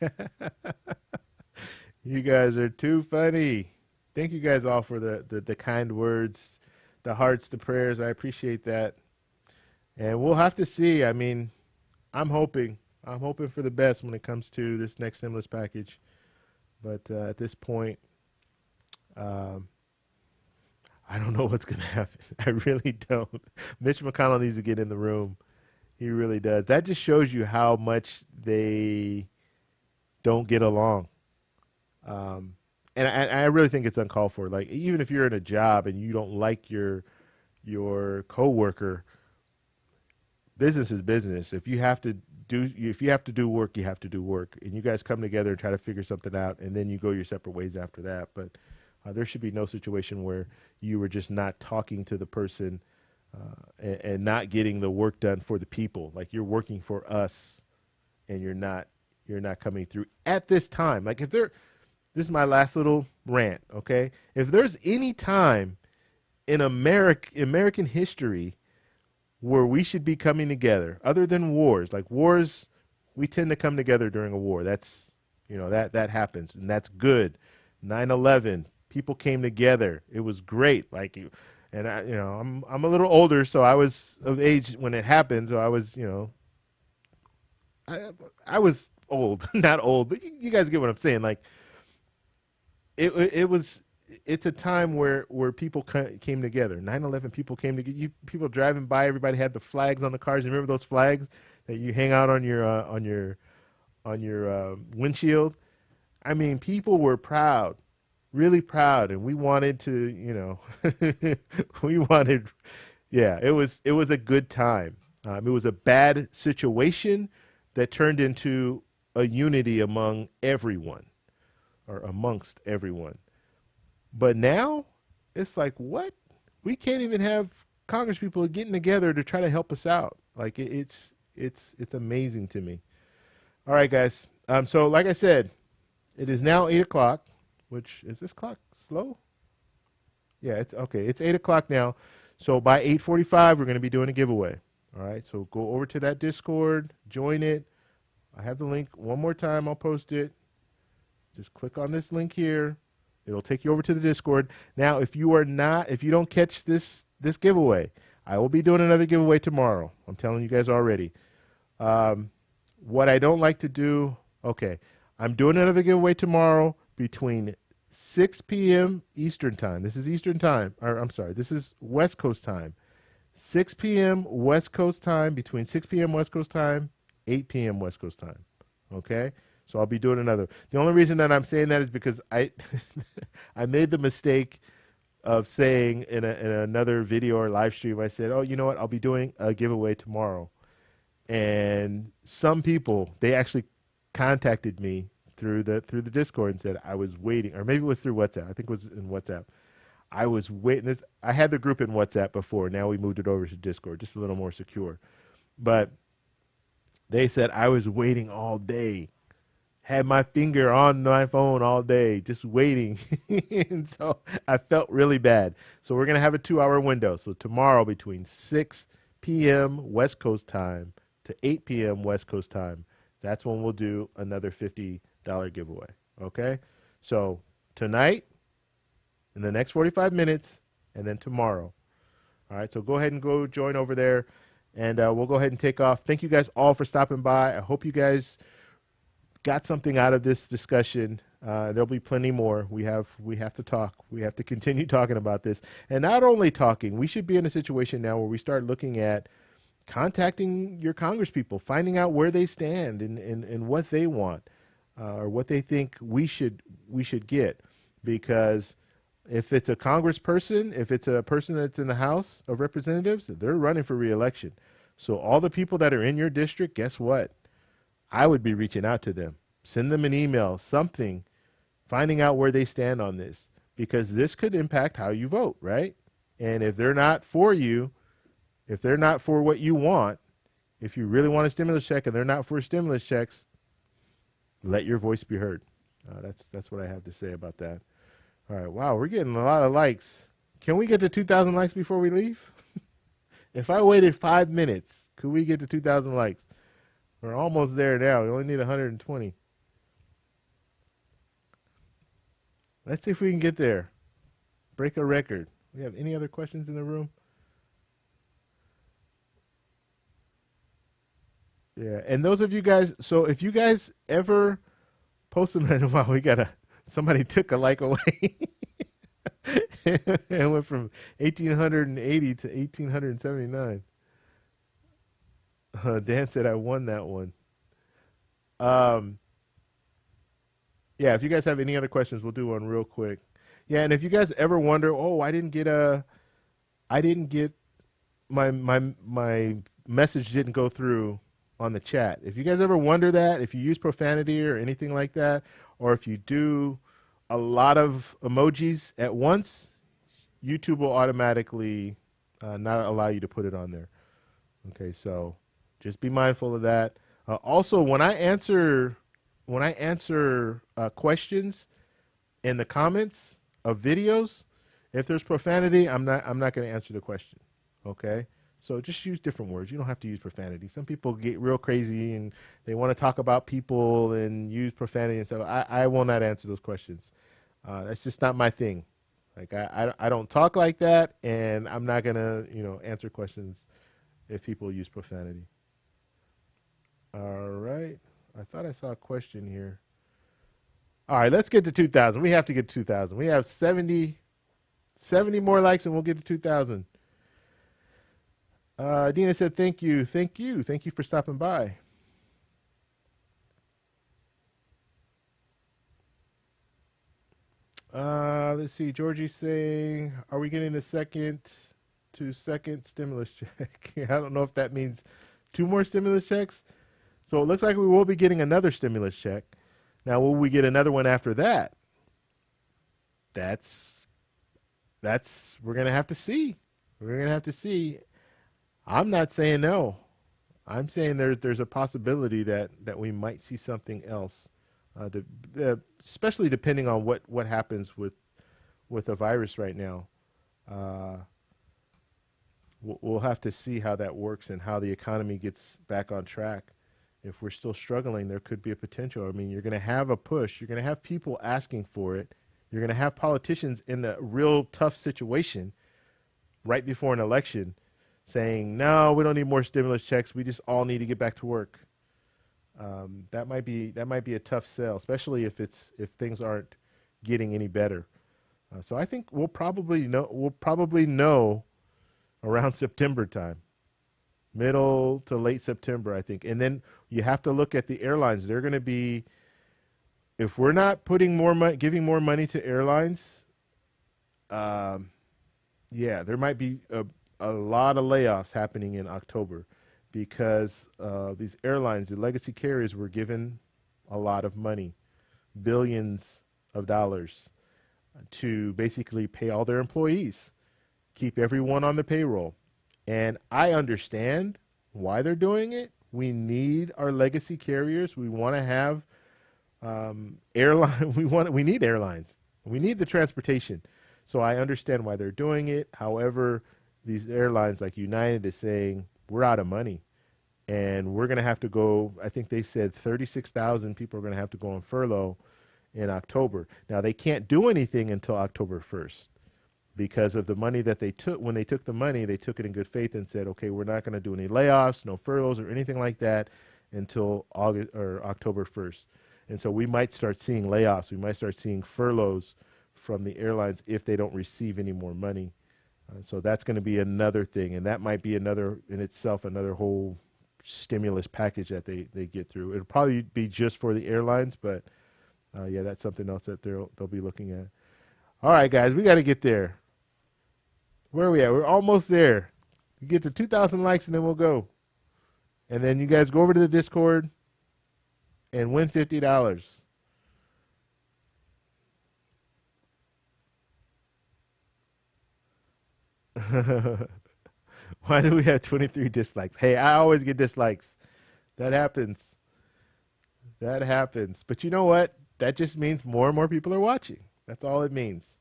You guys are too funny. Thank you guys all for the kind words, the hearts, the prayers. I appreciate that. And we'll have to see. I mean, I'm hoping for the best when it comes to this next stimulus package. But at this point, I don't know what's going to happen. I really don't. Mitch McConnell needs to get in the room. He really does. That just shows you how much they don't get along. And I really think it's uncalled for. Like, even if you're in a job and you don't like your coworker, business is business. If you have to do work, you have to do work. And you guys come together and try to figure something out, and then you go your separate ways after that. But there should be no situation where you were just not talking to the person and not getting the work done for the people. Like, you're working for us, and you're not coming through at this time. Like, this is my last little rant, okay? If there's any time in American history where we should be coming together, other than wars, like wars, we tend to come together during a war. That's, that happens, and that's good. 9/11, people came together. It was great. Like, And I'm a little older, so I was of age when it happened. So I was, I was old, not old, but you guys get what I'm saying. Like it's a time where people came together. 9/11 people came together. People driving by, everybody had the flags on the cars. You remember those flags that you hang out on your windshield? I mean, people were proud, really proud, and we wanted to, we wanted, yeah, it was a good time. It was a bad situation that turned into a unity among everyone, or amongst everyone. But now it's like, what? We can't even have Congress people getting together to try to help us out. Like it's amazing to me. All right, guys. So like I said, it is now 8 o'clock. Which is this clock slow? Yeah, it's okay. It's 8 o'clock now. So by 8:45, we're going to be doing a giveaway. All right. So go over to that Discord, join it. I have the link one more time. I'll post it. Just click on this link here. It'll take you over to the Discord. Now, if you don't catch this giveaway, I will be doing another giveaway tomorrow. I'm telling you guys already. What I don't like to do, okay, I'm doing another giveaway tomorrow between 6 p.m. Eastern time. This is Eastern time. Or I'm sorry, this is West Coast time. 6 p.m. West Coast time, between 6 p.m. West Coast time, 8 p.m. West Coast time. Okay? So I'll be doing another. The only reason that I'm saying that is because I made the mistake of saying in another video or live stream, I said, oh, you know what? I'll be doing a giveaway tomorrow. And some people, they actually contacted me through the Discord and said I was waiting, or maybe it was through WhatsApp. I think it was in WhatsApp. I was waiting. I had the group in WhatsApp before. Now we moved it over to Discord, just a little more secure. But they said I was waiting all day. Had my finger on my phone all day, just waiting. And so I felt really bad. So we're going to have a 2-hour window. So tomorrow between 6 p.m. West Coast time to 8 p.m. West Coast time, that's when we'll do another $50 giveaway. Okay? So tonight, in the next 45 minutes, and then tomorrow. All right? So go ahead and go join over there, and we'll go ahead and take off. Thank you guys all for stopping by. I hope you guys got something out of this discussion. There'll be plenty more. We have to talk. We have to continue talking about this. And not only talking, we should be in a situation now where we start looking at contacting your congresspeople, finding out where they stand and what they want, or what they think we should get. Because if it's a congressperson, if it's a person that's in the House of Representatives, they're running for re-election. So all the people that are in your district, guess what? I would be reaching out to them. Send them an email, something, finding out where they stand on this, because this could impact how you vote, right? And if they're not for you, if they're not for what you want, if you really want a stimulus check and they're not for stimulus checks, let your voice be heard. That's what I have to say about that. All right, wow, we're getting a lot of likes. Can we get to 2,000 likes before we leave? If I waited 5 minutes, could we get to 2,000 likes? We're almost there now. We only need 120. Let's see if we can get there. Break a record. We have any other questions in the room? Yeah, and those of you guys, so if you guys ever post them, wow, somebody took a like away. It went from 1,880 to 1,879. Dan said I won that one. Yeah, if you guys have any other questions, we'll do one real quick. Yeah, and if you guys ever wonder, oh, I didn't get my message didn't go through on the chat. If you guys ever wonder that, if you use profanity or anything like that, or if you do a lot of emojis at once, YouTube will automatically not allow you to put it on there. Okay, so just be mindful of that. Also, when I answer questions in the comments of videos, if there's profanity, I'm not going to answer the question. Okay, so just use different words. You don't have to use profanity. Some people get real crazy and they want to talk about people and use profanity and stuff. I will not answer those questions. That's just not my thing. Like I don't talk like that, and I'm not gonna answer questions if people use profanity. All right. I thought I saw a question here. All right, let's get to 2,000. We have to get to 2,000. We have 70 more likes, and we'll get to 2,000. Dina said, thank you for stopping by. Let's see. Georgie's saying, are we getting the second stimulus check? I don't know if that means 2 more stimulus checks. So it looks like we will be getting another stimulus check. Now, will we get another one after that? That's we're going to have to see. We're going to have to see. I'm not saying no. I'm saying there's a possibility that we might see something else, especially depending on what happens with the virus right now. We'll have to see how that works and how the economy gets back on track. If we're still struggling, there could be a potential. I mean, you're going to have a push. You're going to have people asking for it. You're going to have politicians in a real tough situation right before an election saying, no, we don't need more stimulus checks. We just all need to get back to work. That might be a tough sell, especially if things aren't getting any better. So I think we'll probably know around September time. Middle to late September, I think. And then you have to look at the airlines. They're going to be, if we're not putting more money, giving more money to airlines, there might be a lot of layoffs happening in October because these airlines, the legacy carriers, were given a lot of money, billions of dollars, to basically pay all their employees, keep everyone on the payroll. And I understand why they're doing it. We need our legacy carriers. We want to have airline. We need airlines. We need the transportation. So I understand why they're doing it. However, these airlines like United is saying we're out of money, and we're going to have to go. I think they said 36,000 people are going to have to go on furlough in October. Now they can't do anything until October 1st. Because of the money that they took. When they took the money, they took it in good faith and said, okay, we're not going to do any layoffs, no furloughs or anything like that until August or October 1st. And so we might start seeing layoffs. We might start seeing furloughs from the airlines if they don't receive any more money. So that's going to be another thing. And that might be another whole stimulus package that they get through. It'll probably be just for the airlines, but that's something else that they'll be looking at. All right, guys, we got to get there. Where are we at? We're almost there. You get to 2,000 likes, and then we'll go. And then you guys go over to the Discord and win $50. Why do we have 23 dislikes? Hey, I always get dislikes. That happens. But you know what? That just means more and more people are watching. That's all it means.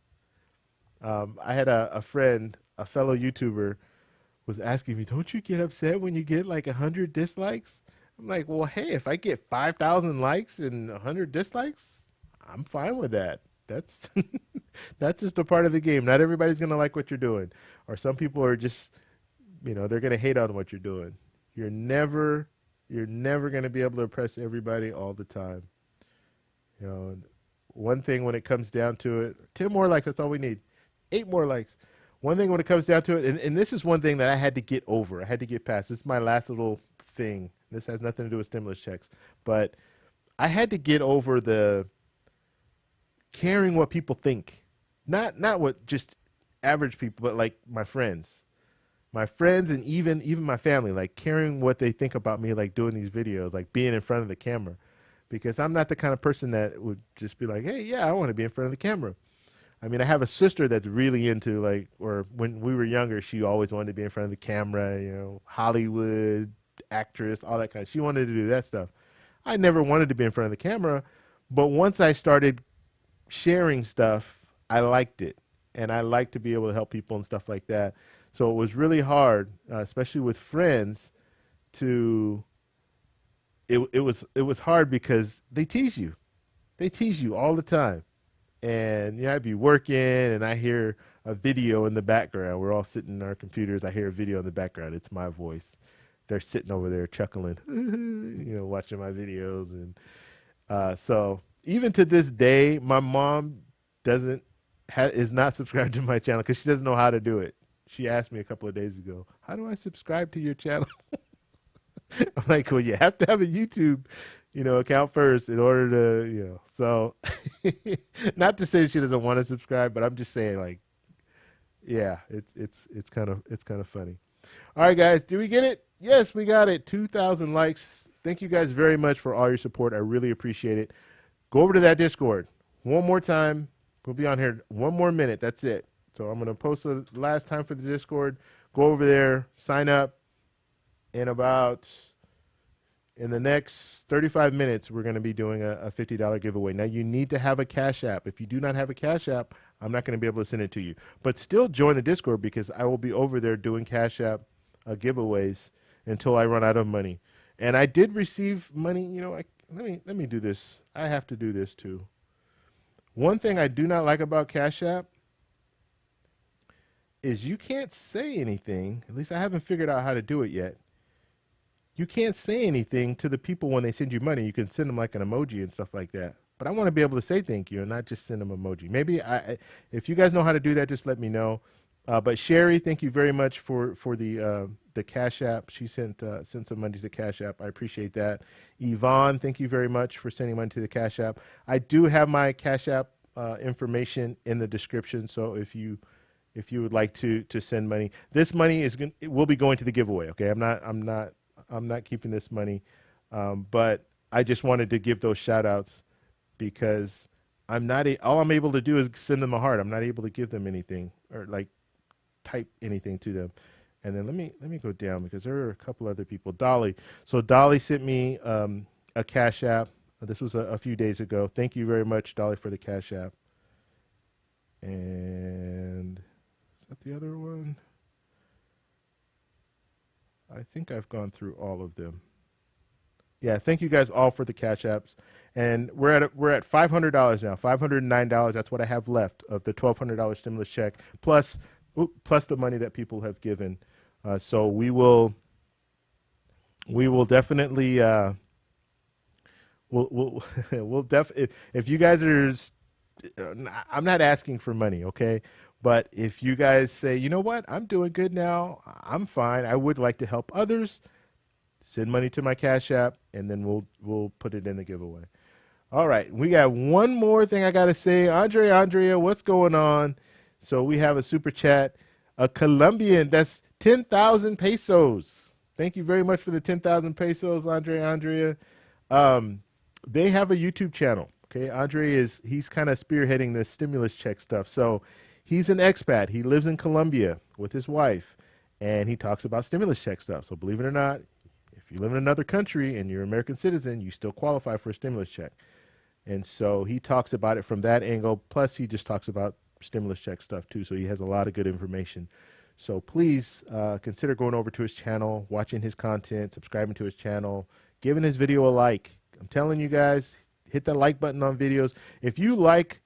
I had a friend, a fellow YouTuber, was asking me, don't you get upset when you get like 100 dislikes? I'm like, well, hey, if I get 5,000 likes and 100 dislikes, I'm fine with that. That's that's just a part of the game. Not everybody's going to like what you're doing. Or some people are just, they're going to hate on what you're doing. You're never going to be able to impress everybody all the time. One thing when it comes down to it, 10 more likes, that's all we need. 8 more likes. One thing when it comes down to it, and this is one thing that I had to get over. I had to get past. This is my last little thing. This has nothing to do with stimulus checks. But I had to get over the caring what people think. Not what just average people, but like my friends. My friends and even my family, like caring what they think about me, like doing these videos, like being in front of the camera. Because I'm not the kind of person that would just be like, hey, yeah, I want to be in front of the camera. I mean, I have a sister that's really into or when we were younger, she always wanted to be in front of the camera, Hollywood actress, all that kind of. She wanted to do that stuff. I never wanted to be in front of the camera, but once I started sharing stuff, I liked it, and I like to be able to help people and stuff like that. So it was really hard, especially with friends, to. It was hard because they tease you all the time. And yeah, I'd be working and I hear a video in the background. We're all sitting in our computers. I hear a video in the background. It's my voice. They're sitting over there chuckling, watching my videos. And so even to this day, my mom is not subscribed to my channel because she doesn't know how to do it. She asked me a couple of days ago, how do I subscribe to your channel? I'm like, well, you have to have a YouTube, account first in order to, so not to say she doesn't want to subscribe, but I'm just saying, like, yeah, it's kind of funny. All right, guys, do we get it? Yes, we got it. 2,000 likes. Thank you guys very much for all your support. I really appreciate it. Go over to that Discord one more time. We'll be on here 1 more minute. That's it. So I'm going to post the last time for the Discord. Go over there, sign up. In the next 35 minutes, we're going to be doing a $50 giveaway. Now, you need to have a Cash App. If you do not have a Cash App, I'm not going to be able to send it to you. But still join the Discord because I will be over there doing Cash App giveaways until I run out of money. And I did receive money. Let me do this. I have to do this too. One thing I do not like about Cash App is you can't say anything. At least I haven't figured out how to do it yet. You can't say anything to the people when they send you money. You can send them like an emoji and stuff like that. But I want to be able to say thank you and not just send them emoji. Maybe if you guys know how to do that, just let me know. But Sherry, thank you very much for the Cash App. She sent some money to the Cash App. I appreciate that. Yvonne, thank you very much for sending money to the Cash App. I do have my Cash App information in the description. So if you would like to send money, this money will be going to the giveaway. Okay, I'm not keeping this money, but I just wanted to give those shout outs because all I'm able to do is send them a heart. I'm not able to give them anything or like type anything to them. And then let me go down because there are a couple other people. Dolly. So Dolly sent me a Cash App. This was a few days ago. Thank you very much, Dolly, for the Cash App. And is that the other one? I think I've gone through all of them. Yeah, thank you guys all for the Cash Apps. And we're at $500 now, $509. That's what I have left of the $1,200 stimulus check, plus the money that people have given. So we will definitely if you guys are, I'm not asking for money, okay? But if you guys say, you know what, I'm doing good now, I'm fine, I would like to help others, send money to my Cash App, and then we'll put it in the giveaway. All right, we got one more thing I got to say. Andrea, what's going on? So we have a super chat, a Colombian, that's 10,000 pesos. Thank you very much for the 10,000 pesos, Andrea. They have a YouTube channel, okay? He's kind of spearheading this stimulus check stuff. So he's an expat. He lives in Colombia with his wife, and he talks about stimulus check stuff. So believe it or not, if you live in another country and you're an American citizen, you still qualify for a stimulus check. And so he talks about it from that angle. Plus, he just talks about stimulus check stuff, too. So he has a lot of good information. So please consider going over to his channel, watching his content, subscribing to his channel, giving his video a like. I'm telling you guys, hit that like button on videos. If you like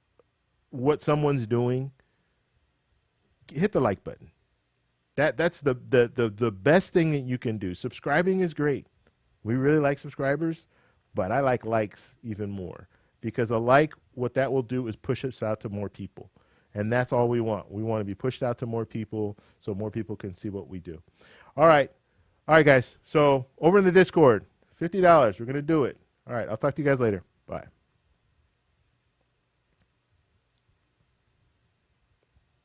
what someone's doing, hit the like button. That's the best thing that you can do. Subscribing is great. We really like subscribers, but I like likes even more because a like, what that will do is push us out to more people. And that's all we want. We want to be pushed out to more people so more people can see what we do. All right, guys. So over in the Discord, $50. We're going to do it. All right, I'll talk to you guys later. Bye.